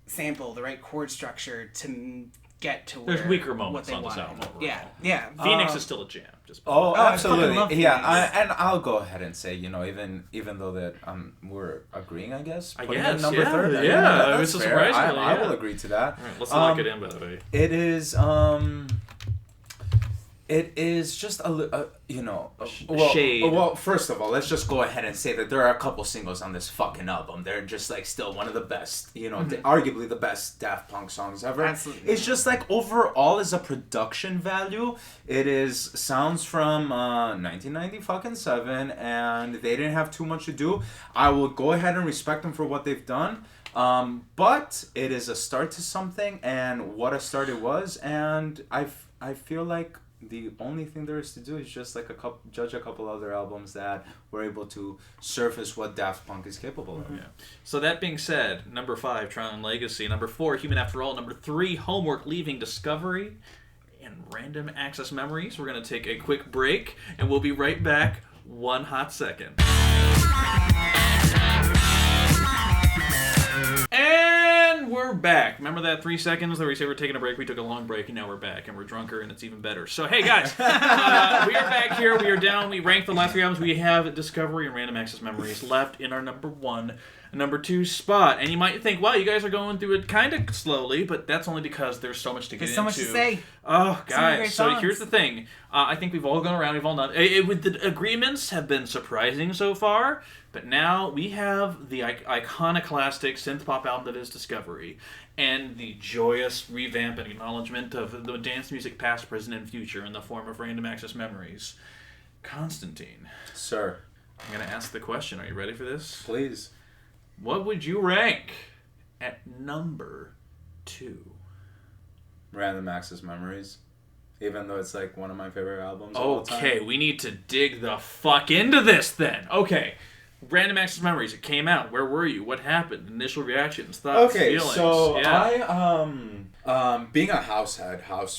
sample, the right chord structure to get to where There's weaker what moments they on this wanted. album overall. Yeah. Phoenix is still a jam. Just I fucking love absolutely. Phoenix. And I'll go ahead and say, even though that we're agreeing, I guess. I putting guess, it number yeah, 3rd. yeah, That's it was a fair. surprise, I really, will yeah. agree to that. All right, let's lock it in, by the way. It is just shade. Well, first of all, let's just go ahead and say that there are a couple singles on this fucking album. They're just still one of the best, arguably the best Daft Punk songs ever. Absolutely. It's just overall as a production value, it is sounds from 1997, and they didn't have too much to do. I will go ahead and respect them for what they've done. But it is a start to something, and what a start it was, and I feel like the only thing there is to do is just judge a couple other albums that were able to surface what Daft Punk is capable of. Yeah. So that being said, number 5, Tron Legacy. Number 4, Human After All. Number 3, Homework, Leaving Discovery. And Random Access Memories. We're going to take a quick break, and we'll be right back. One hot second. And we're back. Remember that 3 seconds that we said we're taking a break? We took a long break, and now we're back, and we're drunker, and it's even better. So, hey, guys, we are back here. We are down. We ranked the last 3 albums. We have Discovery and Random Access Memories left in our number 1 and number 2 spot. And you might think, wow, you guys are going through it kind of slowly, but that's only because there's so much to get into. There's so much to say. Oh, guys. So songs. here's the thing. I think we've all gone around. We've all done with the agreements have been surprising so far. But now we have the iconoclastic synth-pop album that is Discovery, and the joyous revamp and acknowledgement of the dance music past, present, and future in the form of Random Access Memories. Konstantin. Sir. I'm going to ask the question. Are you ready for this? Please. What would you rank at number 2? Random Access Memories. Even though it's like one of my favorite albums of all time. Okay, we need to dig the fuck into this then. Okay. Random Access Memories, it came out. Where were you? What happened? Initial reactions, thoughts, feelings. So yeah. I, being a house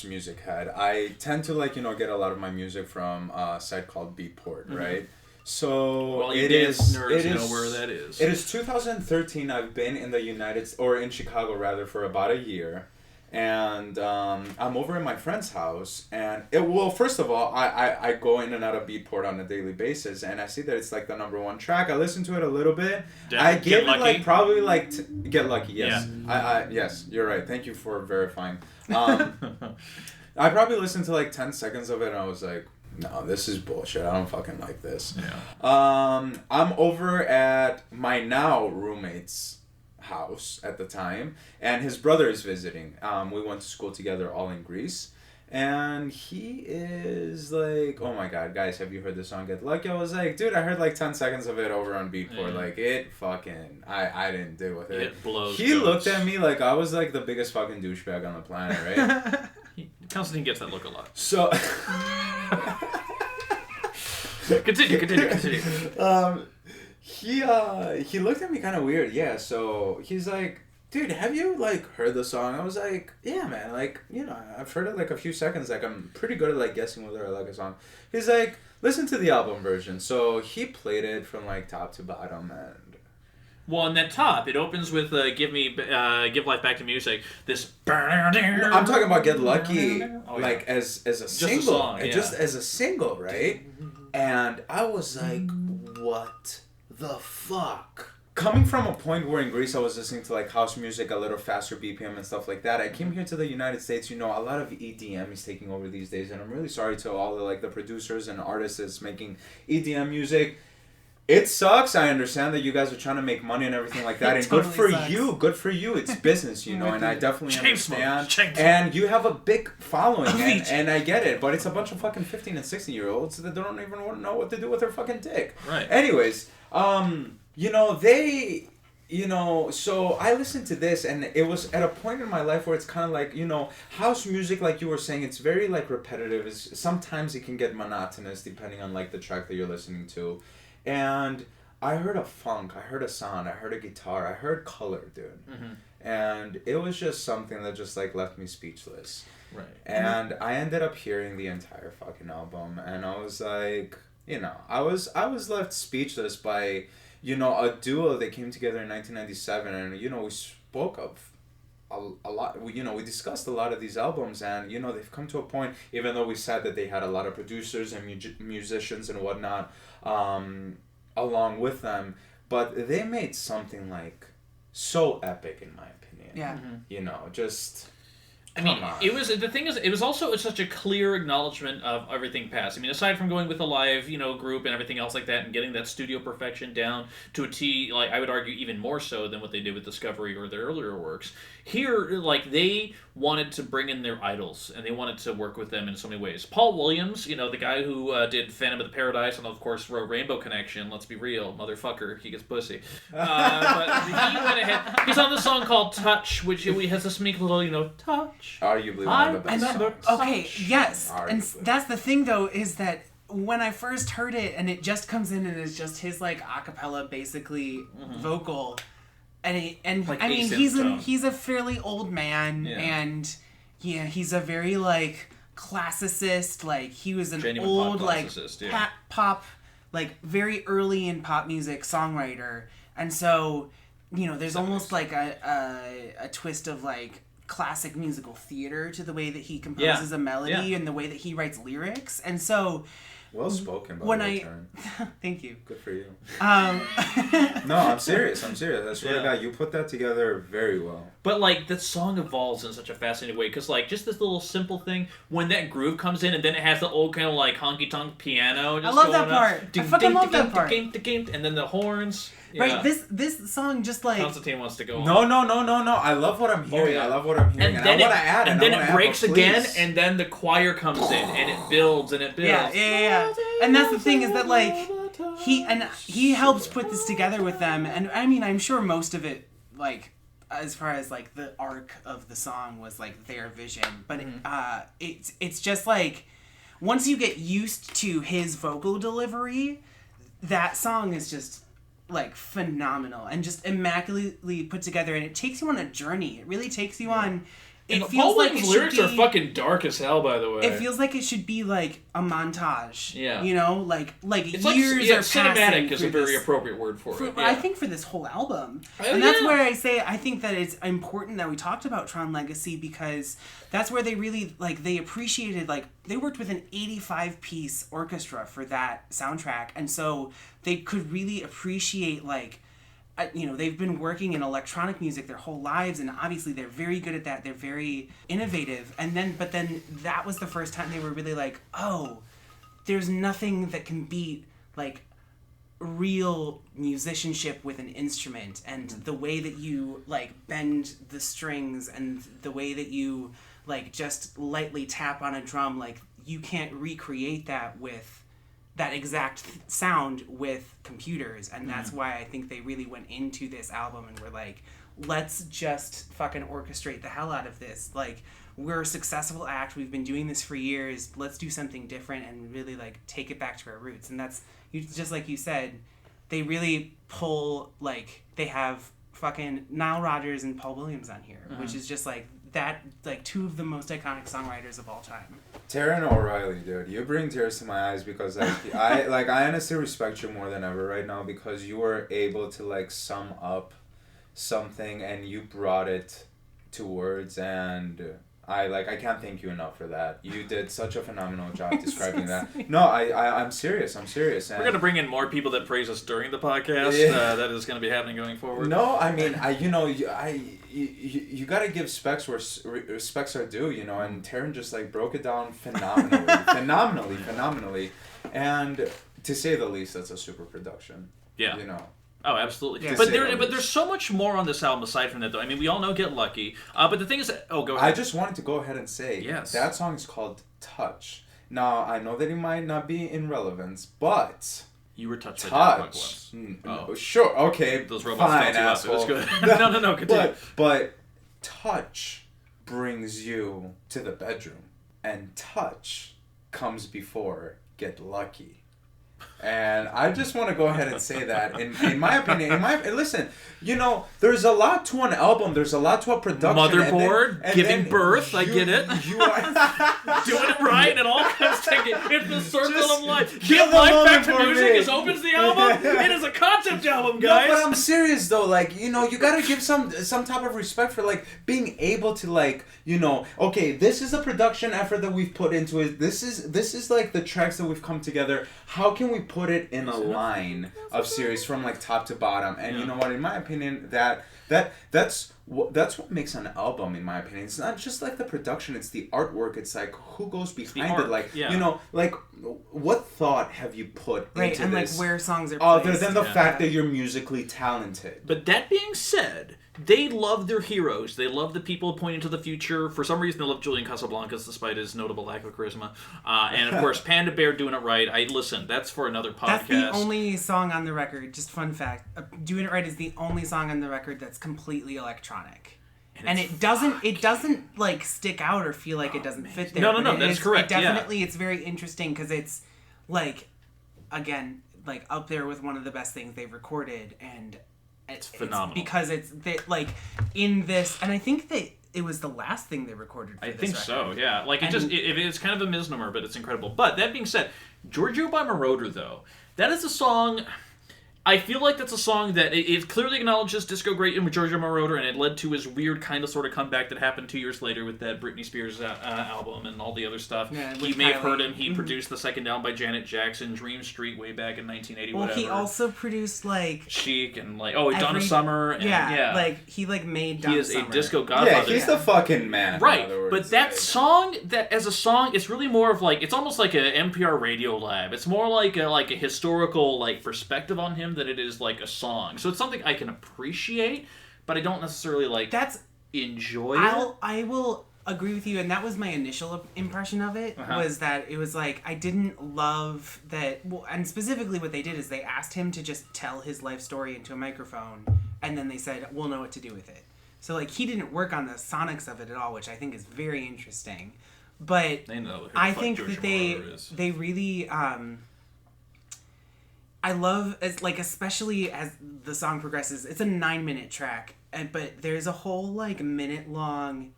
music head, I tend to get a lot of my music from a site called Beatport, right? So well, you dance nerds know where that is. It is 2013. I've been in the in Chicago rather, for about a year. And I'm over at my friend's house, and first of all, I go in and out of Beatport on a daily basis, and I see that it's like the number 1 track. I listen to it a little bit. I give it probably Get Lucky. Yes, yeah. Yes, you're right. Thank you for verifying. I probably listened to 10 seconds of it, and I was like, no, this is bullshit. I don't fucking like this. Yeah. I'm over at my now roommate's house at the time, and his brother is visiting. We went to school together, all in Greece, and he is like, oh my god, guys, have you heard the song Get Lucky? I was like, dude, I heard 10 seconds of it over on Beatport. It fucking, I didn't deal with it. It blows. He looked at me like I was the biggest fucking douchebag on the planet, right? Konstantin gets that look a lot. So continue. He looked at me kind of weird, yeah, so he's like, dude, have you, heard the song? I was like, yeah, man, I've heard it, a few seconds, I'm pretty good at, guessing whether I like a song. He's like, listen to the album version, so he played it from, top to bottom, and... Well, in that top, it opens with Give Life Back to Music, this... I'm talking about Get Lucky, as a just single. A song, yeah. Just as a single, right? And I was like, what the fuck? Coming from a point where in Greece I was listening to house music, a little faster BPM and stuff like that, I came here to the United States. A lot of EDM is taking over these days, and I'm really sorry to all the producers and artists that's making EDM music. It sucks. I understand that you guys are trying to make money and everything like that, and totally good for sucks. you. Good for you. It's business, and I definitely understand. Chain smoke. And you have a big following, and I get it, but it's a bunch of fucking 15 and 16-year-olds that don't even want to know what to do with their fucking dick. Right. Anyways, so I listened to this, and it was at a point in my life where it's kind of house music, like you were saying, it's very repetitive. Sometimes it can get monotonous depending on the track that you're listening to. And I heard a funk, I heard a sound, I heard a guitar, I heard color, dude. Mm-hmm. And it was just something that just left me speechless. Right. And I ended up hearing the entire fucking album, and I was like, I was left speechless by, a duo that came together in 1997, and we spoke of a lot. We discussed a lot of these albums, and they've come to a point, even though we said that they had a lot of producers and musicians and whatnot along with them, but they made something so epic, in my opinion. Yeah. Mm-hmm. Just I mean, it was the thing is, it was also such a clear acknowledgement of everything past. I mean, aside from going with a live, group and everything else like that, and getting that studio perfection down to a T, I would argue even more so than what they did with Discovery or their earlier works. Here, they wanted to bring in their idols, and they wanted to work with them in so many ways. Paul Williams, the guy who did Phantom of the Paradise and of course wrote Rainbow Connection. Let's be real, motherfucker, he gets pussy. But he went ahead. He's on the song called Touch, which has this meek little, touch. Arguably one of the best songs. Okay, yes. Arguably. And that's the thing, though, is that when I first heard it, and it just comes in and it's just his, a cappella, basically, vocal, and I mean, he's a fairly old man, and, he's a very, classicist, he was an genuine old, pop, very early in pop music songwriter, and so there's almost like a twist of like classic musical theater to the way that he composes a melody and the way that he writes lyrics. And so well spoken, by when the way, Taryn. Thank you. Good for you. No, I'm serious. I swear to God, you put that together very well. But like the song evolves in such a fascinating way because like just this little simple thing when that groove comes in and then it has the old kind of like honky tonk piano. Just I love going that part. I fucking love that part. And then the horns. Yeah. Right. This song just like Konstantin wants to go. No. I love what I'm hearing. I love what I'm hearing. And then I want to add. And then it breaks again, and then the choir comes in, and it builds and it builds. Yeah. And that's the thing is that like he helps put this together with them, and I mean I'm sure most of it like as far as like the arc of the song was like their vision, but it's just like once you get used to his vocal delivery, that song is just like phenomenal and just immaculately put together, and it takes you on a journey. It really takes you on. It and feels Paul like Williams' lyrics are fucking dark as hell, by the way. It feels like it should be like a montage. Yeah. Like it's years like, are cinematic is a very this, appropriate word for it. I think for this whole album. And that's where I say I think that it's important that we talked about Tron Legacy, because that's where they really like they appreciated like they worked with an 85-piece orchestra for that soundtrack, and so they could really appreciate like they've been working in electronic music their whole lives, and obviously they're very good at that. They're very innovative. But then that was the first time they were really like, oh, there's nothing that can beat like real musicianship with an instrument, and the way that you like bend the strings and the way that you like just lightly tap on a drum, like you can't recreate that with that exact sound with computers. And that's why I think they really went into this album and were like, let's just fucking orchestrate the hell out of this. Like, we're a successful act, we've been doing this for years, let's do something different and really like take it back to our roots. And that's just like you said, they really pull like they have fucking Nile Rodgers and Paul Williams on here, which is just like that, like two of the most iconic songwriters of all time. Taryn O'Reilly, dude, you bring tears to my eyes because like I honestly respect you more than ever right now, because you were able to like sum up something and you brought it to words, and I can't thank you enough for that. You did such a phenomenal job describing that. No, I'm serious. And we're gonna bring in more people that praise us during the podcast. Yeah. That is gonna be happening going forward. No, I mean, you gotta give specs where respects are due, and Taryn just like broke it down phenomenally, and to say the least, that's a super production. Yeah. Oh, absolutely. Yeah. But there's so much more on this album aside from that, though. I mean, we all know Get Lucky. But the thing is that... Oh, go ahead. I just wanted to go ahead and say that song is called Touch. Now, I know that it might not be in relevance, but... You were touched by Daft Punk once. Oh, sure. Okay. Those robots fine, asshole. It was good. No, continue. But touch brings you to the bedroom. And touch comes before Get Lucky. And I just want to go ahead and say that, in my opinion, listen, there's a lot to an album, there's a lot to a production. Motherboard, giving birth, I get it. You are doing it right, and all comes together. It's the circle of life. Give life back to music as opens the album. It is a concept album, guys. No, but I'm serious though. Like, you gotta give some type of respect for like being able to like, okay, this is a production effort that we've put into it. This is like the tracks that we've come together. How can we put it in a line of series from like top to bottom? And you know what, in my opinion, that's what makes an album, in my opinion. It's not just like the production, it's the artwork. It's like who goes behind it, like like what thought have you put into and this, like where songs are placed, other than the fact that you're musically talented. But that being said, they love their heroes. They love the people pointing to the future. For some reason, they love Julian Casablancas, despite his notable lack of charisma. And of course, Panda Bear doing it right. Listen, that's for another podcast. That's the only song on the record. Just fun fact: "Doing It Right" is the only song on the record that's completely electronic, and it doesn't like stick out or feel like it doesn't fit there. No, that's correct. Definitely, it's very interesting because it's like, again, like up there with one of the best things they've recorded, and. It's phenomenal because it's like in this, and I think that it was the last thing they recorded. I think so, yeah. Like it's kind of a misnomer, but it's incredible. But that being said, Giorgio by Moroder, though, that is a song. I feel like that's a song that it clearly acknowledges disco great in Giorgio Moroder, and it led to his weird kind of sort of comeback that happened 2 years later with that Britney Spears album and all the other stuff. Yeah, you may have heard him. He produced the second album by Janet Jackson, Dream Street, way back in 1980. Well, whatever. he also produced like Chic and like Donna Summer. And, yeah, like he like made Donna Summer. He is a disco godfather. Yeah, he's the fucking man. Right, in other words. but that song, that as a song, it's really more of like, it's almost like a NPR Radio Lab. It's more like a historical like perspective on him than it is like a song. So it's something I can appreciate, but I don't necessarily like enjoy it. I will agree with you, and that was my initial impression of it, was that it was like, I didn't love that, and specifically what they did is they asked him to just tell his life story into a microphone, and then they said, we'll know what to do with it. So like, he didn't work on the sonics of it at all, which I think is very interesting. But I think that they really, I love, as like, especially as the song progresses, it's a 9-minute track, but there's a whole like minute-long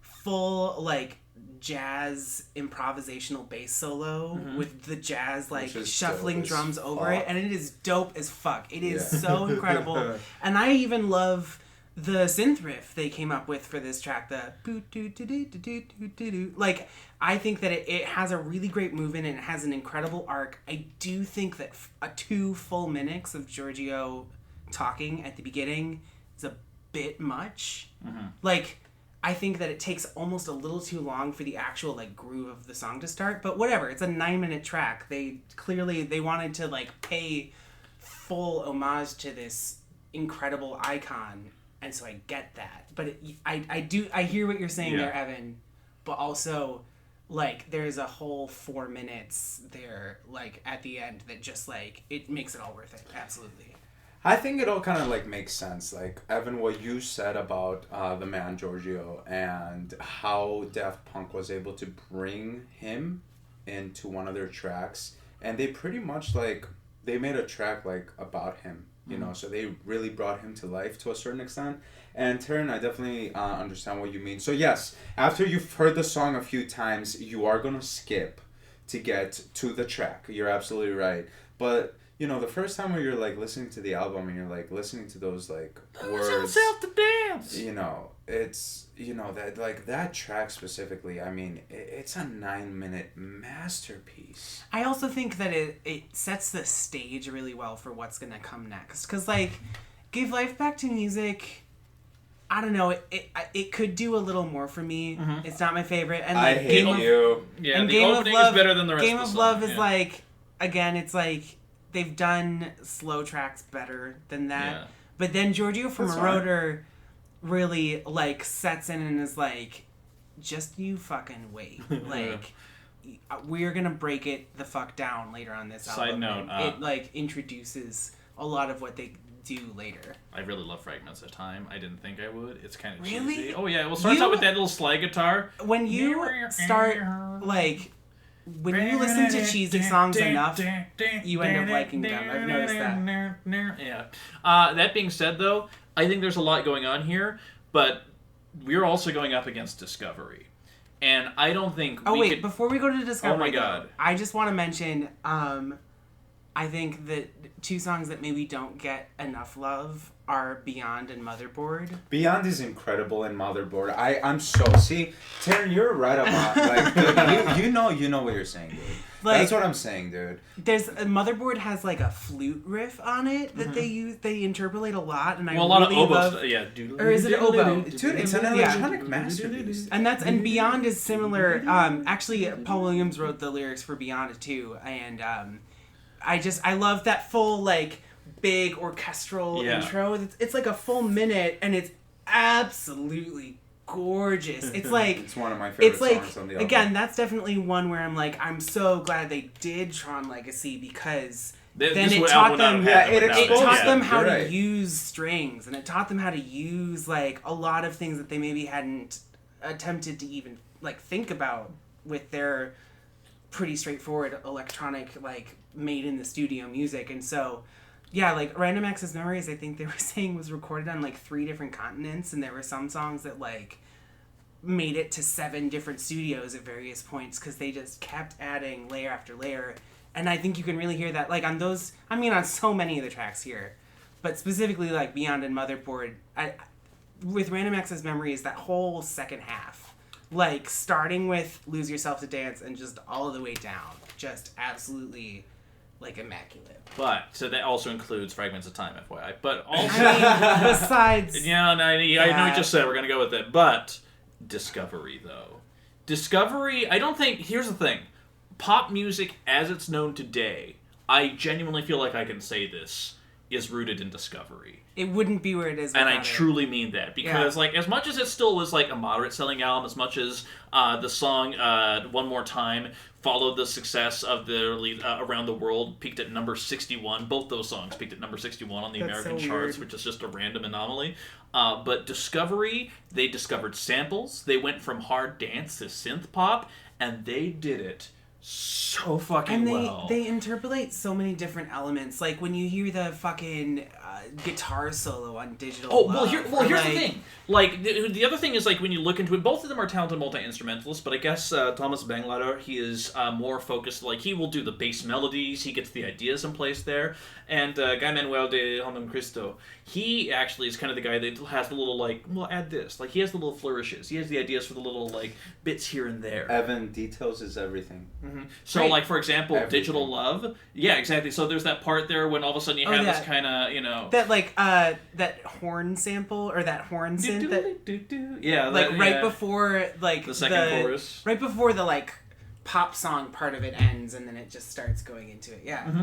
full like jazz improvisational bass solo with the jazz like shuffling drums over it, and it is dope as fuck. It is so incredible. And I even love the synth riff they came up with for this track, the like, I think that it has a really great movement and it has an incredible arc. I do think that 2 full minutes of Giorgio talking at the beginning is a bit much. Like, I think that it takes almost a little too long for the actual like groove of the song to start, but whatever, it's a 9-minute track. They wanted to like pay full homage to this incredible icon, and so I get that. But I hear what you're saying there, Evan, but also like there's a whole 4 minutes there like at the end that just like it makes it all worth it. Absolutely. I think it all kind of like makes sense. Like, Evan, what you said about the man Giorgio and how Daft Punk was able to bring him into one of their tracks, and they pretty much like they made a track like about him, you know, so they really brought him to life to a certain extent. And Taryn, I definitely understand what you mean. So yes, after you've heard the song a few times, you are gonna skip to get to the track. You're absolutely right. But you know, the first time where you're like listening to the album and you're like listening to those like words, to dance. You know, it's, you know, that like that track specifically, I mean, it's a 9-minute masterpiece. I also think that it sets the stage really well for what's gonna come next, because like Give Life Back to Music, I don't know, it could do a little more for me. It's not my favorite, and like, I hate you. Yeah, and the Game opening of Love is better than the rest Game of of the Love song. is like, again, it's like they've done slow tracks better than that. Yeah. But then Giorgio from That's Moroder really like sets in and is like, just you fucking wait. Like, we're gonna break it the fuck down later on this album. Side note, it like introduces a lot of what they do later. I really love Fragments of Time. I didn't think I would. It's kind of Really? cheesy. Oh yeah, well, starts out with that little slide guitar. When you start like, when you listen to cheesy songs enough, you end up liking them. I've noticed that. Yeah. That being said, though, I think there's a lot going on here, but we're also going up against Discovery. And I don't think before we go to Discovery, oh my God. I just want to mention, I think that 2 songs that maybe don't get enough love are Beyond and Motherboard. Beyond is incredible, and Motherboard. See, Taryn, you're right about like you know what you're saying, dude. Like, that's what I'm saying, dude. There's Motherboard has like a flute riff on it that they use. They interpolate a lot, and a lot of oboes. Or is it oboe? Dude, it's an electronic masterpiece. And Beyond is similar. Actually, Paul Williams wrote the lyrics for Beyond too, and I love that full like big orchestral intro. It's like a full minute, and it's absolutely gorgeous. It's like it's one of my favorite songs on the album. Again, that's definitely one where I'm like, I'm so glad they did Tron Legacy, because then it taught them how to use strings, and it taught them how to use like a lot of things that they maybe hadn't attempted to even like think about with their pretty straightforward electronic like made in the studio music. And so yeah, like Random Access Memories, I think they were saying was recorded on like 3 different continents, and there were some songs that like made it to 7 different studios at various points because they just kept adding layer after layer. And I think you can really hear that, like, on those, on so many of the tracks here, but specifically, like, Beyond and Motherboard, with Random Access Memories, that whole second half, like, starting with Lose Yourself to Dance and just all the way down, just absolutely, like, immaculate. But, so that also includes Fragments of Time, FYI. But also... Besides... Yeah, no, I know you just said we're going to go with it. But, Discovery, though. Discovery, I don't think... Here's the thing. Pop music, as it's known today, I genuinely feel like I can say this, is rooted in Discovery. It wouldn't be where it is and I it. truly mean that. Because, like, as much as it still was, like, a moderate-selling album, as much as the song One More Time followed the success of the Around the World, peaked at number 61. Both those songs peaked at number 61 on the American charts, which is just a random anomaly. But Discovery, they discovered samples. They went from hard dance to synth pop, and they did it so fucking well. And they interpolate so many different elements. Like, when you hear the fucking guitar solo on Digital Love. Here's the thing. Like, the other thing is, like, when you look into it, both of them are talented multi-instrumentalists, but I guess Thomas Banglader, he is more focused, like, he will do the bass melodies, he gets the ideas in place there, and Guy Manuel de Honam Cristo, he actually is kind of the guy that has the little, like, well, add this. Like, he has the little flourishes. He has the ideas for the little, like, bits here and there. Evan, details is everything. Mm-hmm. So, like, for example, Digital Love. Yeah, exactly. So there's that part there when all of a sudden you have this kind of, you know... That, like, that horn sample, or that horn synth yeah, like, that, right before, like... The second chorus. Right before the, like, pop song part of it ends, and then it just starts going into it. Yeah. Mm-hmm.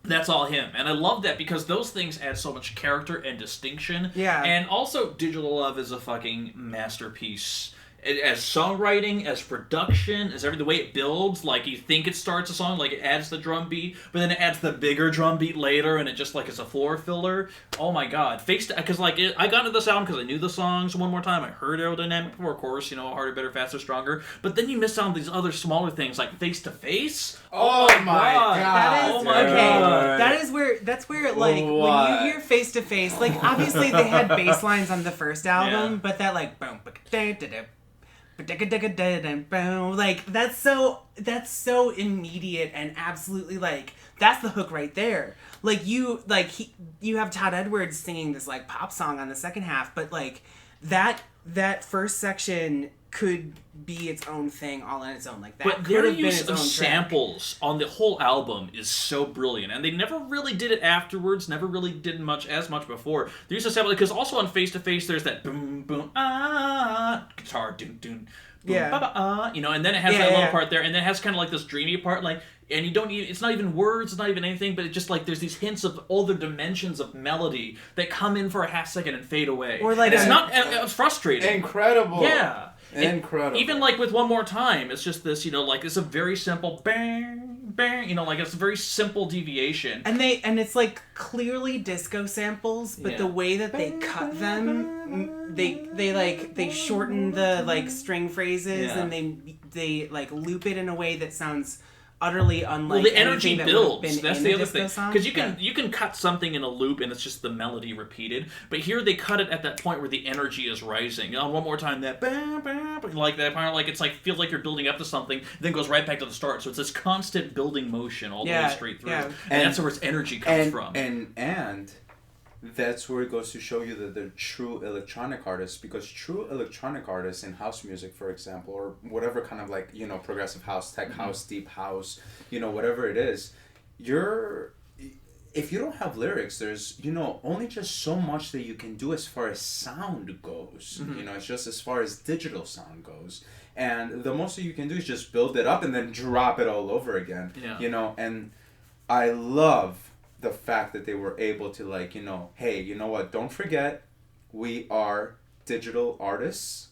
That's all him. And I love that because those things add so much character and distinction. Yeah. And also, Digital Love is a fucking masterpiece. As songwriting, as production, as the way it builds, like, you think it starts a song, like, it adds the drum beat, but then it adds the bigger drum beat later, and it just, like, is a floor filler. Oh my god. Because, like, I got into this album because I knew the songs One More Time. I heard Aerodynamic before, of course, you know, Harder, Better, Faster, Stronger. But then you miss out on these other smaller things, like Face to Face. Oh my god. That is, oh my god. That's where, like, when you hear Face to Face, like, obviously they had bass lines on the first album, but that, like, boom, like, that's so immediate and absolutely, like, that's the hook right there. Like, you have Todd Edwards singing this, like, pop song on the second half, but, like, that first section could be its own thing all on its own. Like, that but could their have been use its of own samples on the whole album is so brilliant, and they never really did it afterwards. Never really did as much before. They used to sample because also on Face to Face, there's that boom boom guitar doon doon. Boom, ba-ba, you know, and then it has that little part there, and then it has kind of like this dreamy part, like, and you don't even, it's not even words, it's not even anything, but it just, like, there's these hints of all the dimensions of melody that come in for a half second and fade away. Or, like, and it's frustrating. Incredible. Yeah. Incredible. Even, like, with One More Time, it's just this, you know, like, it's a very simple bang, bang, you know, like, it's a very simple deviation. And it's, like, clearly disco samples, but the way that they cut them, they shorten the, like, string phrases, and they, like, loop it in a way that sounds utterly unlike the energy that builds. That's the other thing. Because you can cut something in a loop and it's just the melody repeated. But here they cut it at that point where the energy is rising. One more time, that bam, bam, like that part, like it's like feels like you're building up to something, then goes right back to the start. So it's this constant building motion all the way straight through, and that's where its energy comes from. And that's where it goes to show you that they're true electronic artists, because true electronic artists in house music, for example, or whatever kind of, like, you know, progressive house, tech house, deep house, you know, whatever it is, if you don't have lyrics, there's, you know, only just so much that you can do as far as sound goes. You know, it's just as far as digital sound goes. And the most that you can do is just build it up and then drop it all over again. You know, and I love the fact that they were able to, like, you know, hey, you know what, don't forget, we are digital artists,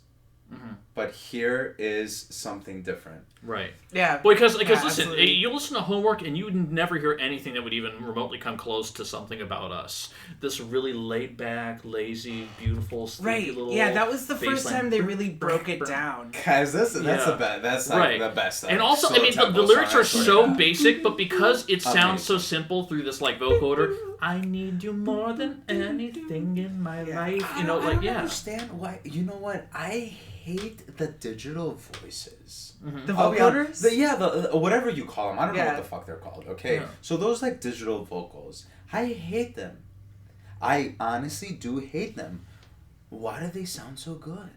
but here is something different. Right. Yeah. Because listen, absolutely. you listen to Homework and you would never hear anything that would even remotely come close to something about us. This really laid back, lazy, beautiful, sleepy little that was the first baseline. time they really broke it down. Guys, that's the best. That's like the best. And also, I mean, the lyrics are so basic, but because it sounds so simple through this, like, vocoder, I need you more than anything in my life. You know, like, I don't understand why. You know what? I hate with the digital voices. The vocoders? The whatever you call them. I don't know Yeah. what the fuck they're called, okay? Yeah. So those, like, digital vocals, I hate them. I honestly do hate them. Why do they sound so good?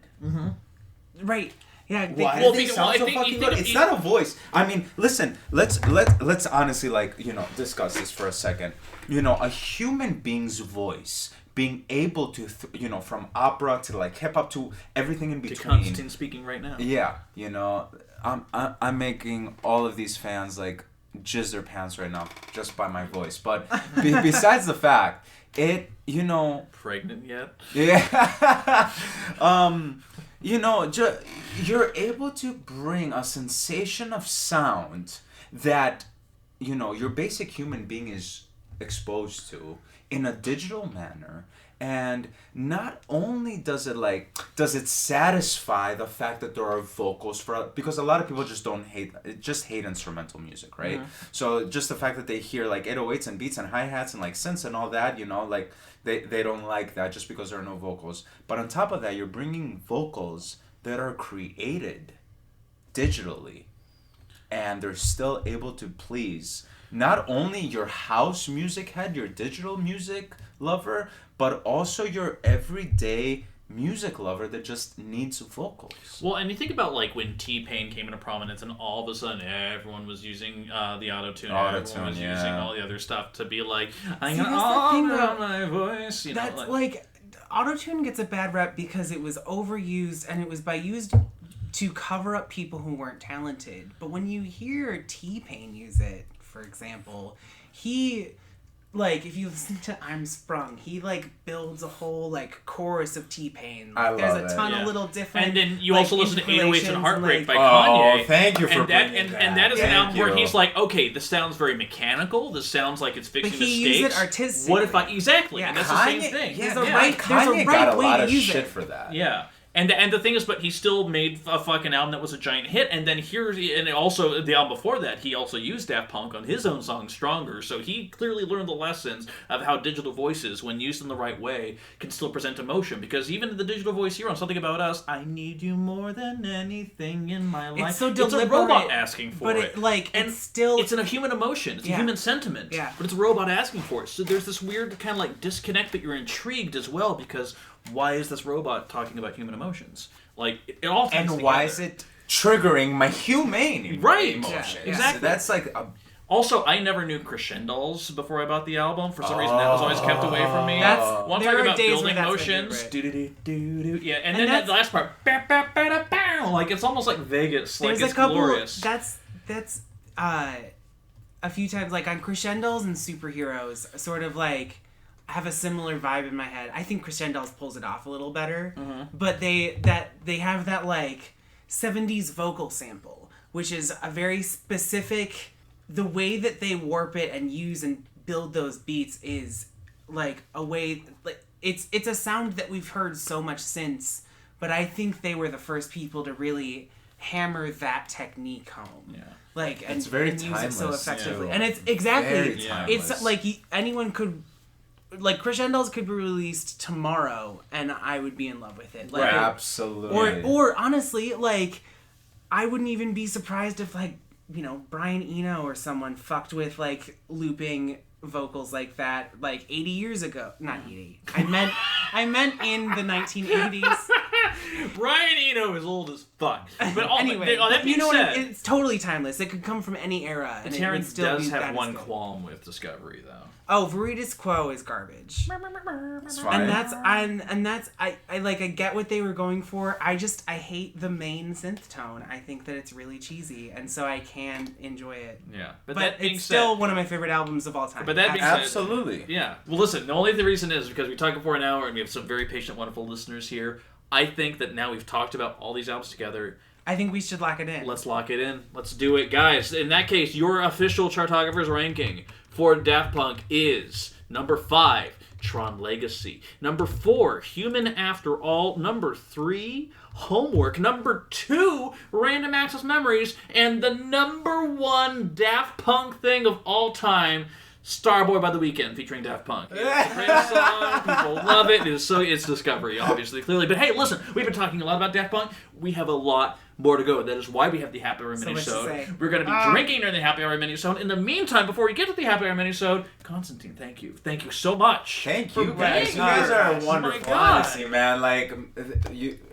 Right. Yeah. Why Well, do they because- sound well, I so think- fucking you good? think- It's not a voice. I mean, listen, let's honestly, like, you know, discuss this for a second. You know, a human being's voice, being able to, you know, from opera to, like, hip-hop to everything in To between. Konstantin speaking right now. Yeah, you know, I'm making all of these fans, like, jizz their pants right now just by my voice. But besides the fact, it, you know... Pregnant yet? Yeah. You know, you're able to bring a sensation of sound that, you know, your basic human being is exposed to in a digital manner. And not only does it satisfy the fact that there are vocals because a lot of people just hate instrumental music, right? So just the fact that they hear, like, 808s and beats and hi-hats and, like, synths and all that, you know, like, they don't like that just because there are no vocals. But on top of that, you're bringing vocals that are created digitally, and they're still able to please not only your house music head, your digital music lover, but also your everyday music lover that just needs vocals. Well, and you think about, like, when T-Pain came into prominence and all of a sudden everyone was using the auto-tune, everyone was using all the other stuff to be like, I'm See, going to that's the thing, augment though. my voice. You know, That's like autotune gets a bad rep because it was overused and it was used to cover up people who weren't talented. But when you hear T-Pain use it, for example, he, like, if you listen to I'm Sprung, he, like, builds a whole, like, chorus of T-Pain. Like, I love there's a ton Yeah. of little different, And then you like, also listen to 808s and Heartbreak by Oh, Kanye. thank you for And that bringing and that is an Thank album where you. he's like, okay, this sounds very mechanical. This sounds like it's fixing But he used mistakes. it artistically. What if I exactly? Yeah. And that's the same thing. There's yeah. a right Kanye got a way lot to of use shit it. for that. Yeah. And the thing is, but he still made a fucking album that was a giant hit, and then and also the album before that, he also used Daft Punk on his own song Stronger, so he clearly learned the lessons of how digital voices, when used in the right way, can still present emotion, because even the digital voice here on Something About Us, I need you more than anything in my life. It's so It's a deliberate, robot asking for but it. and it's still... It's a human emotion. It's a Yeah. human sentiment. Yeah. But it's a robot asking for it. So there's this weird kind of like disconnect, but you're intrigued as well, because why is this robot talking about human emotions? Like, it all ties And why together. is it triggering my humane Right. emotions? Yeah, exactly. That's like a... Also, I never knew crescendos before I bought the album. For some reason, that was always kept away from me. That's- One there talking are about days building where that's motions. been Do-do-do-do-do. Yeah, and And then that that's- last part. Ba, ba, ba, da, bow. Like, it's almost like Vegas. Like, There's it's a couple... glorious. That's a few times, like, on crescendos and superheroes, sort of, like... have a similar vibe in my head. I think Crescendos pulls it off a little better, but they have that, like, 70s vocal sample, which is a very specific... The way that they warp it and use and build those beats is, like, a way... like it's a sound that we've heard so much since, but I think they were the first people to really hammer that technique home. Yeah. Like, and, It's very and use it so timeless, effectively. too. And it's exactly... Very It's timeless. like anyone could... Like, Crescendos could be released tomorrow, and I would be in love with it. Like, Right. Absolutely. Or honestly, like, I wouldn't even be surprised if, like, you know, Brian Eno or someone fucked with, like, looping vocals like that, like, 80 years ago. Not 80. I meant in the 1980s. Brian Eno is old as fuck. But Anyway, that being you know what? said, It's totally timeless. It could come from any era, and it would Terrence still does be have that one as good. qualm with Discovery, though. Oh, Veritas Quo is garbage. It's fine. And that's I get what they were going for. I hate the main synth tone. I think that it's really cheesy, and so I can enjoy it. Yeah. But But that being it's said, still one of my favorite albums of all time. But that being said, Absolutely. yeah. Well, listen, the only reason is because we talked for an hour and we have some very patient, wonderful listeners here. I think that now we've talked about all these albums together. I think we should lock it in. Let's lock it in. Let's do it. Guys, in that case, your official Chartographers ranking for Daft Punk is number 5, Tron Legacy. Number 4, Human After All. Number 3, Homework. Number 2, Random Access Memories. And the number 1 Daft Punk thing of all time, Starboy by The Weeknd featuring Daft Punk. It's a great song. People love it. It's Discovery, obviously, clearly. But hey, listen, we've been talking a lot about Daft Punk. We have a lot more to go. That is why we have the Happy Hour mini-sode. We're going to be drinking during the Happy Hour mini-sode. In the meantime, before we get to the Happy Hour mini-sode, Konstantin, thank you. Thank you so much. Thank you for guys. being You guys here. are Oh my wonderful, God. honestly, man. Like,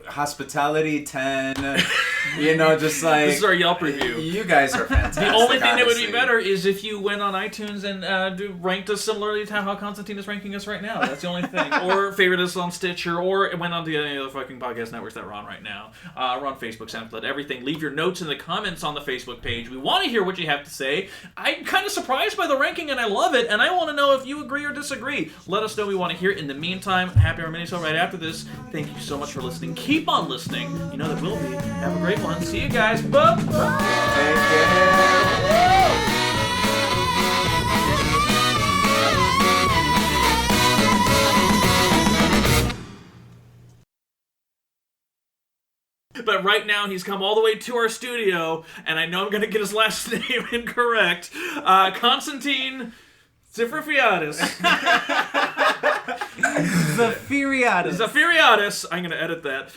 hospitality 10. Just like... This is our Yelp review. You guys are fantastic. The only thing that would be honestly. better is if you went on iTunes and ranked us similarly to how Konstantin is ranking us right now. That's the only thing. Or favorite us on Stitcher, or went on to any of the fucking podcast networks that we're on right now. We're on Facebook, SoundCloud, everything. Leave your notes in the comments on the Facebook page. We want to hear what you have to say. I'm kind of surprised by the ranking, and I love it, and I want to know if you agree or disagree. Let us know. We want to hear it. In the meantime, Happy Hour Minisode right after this. Thank you so much for listening. Keep on listening. You know that will be. Have a great one. See you guys. Bye-bye. Take care. But right now, he's come all the way to our studio, and I know I'm going to get his last name incorrect. Konstantinos Zafiriadis. Zafiriadis. Zafiriadis. I'm going to edit that.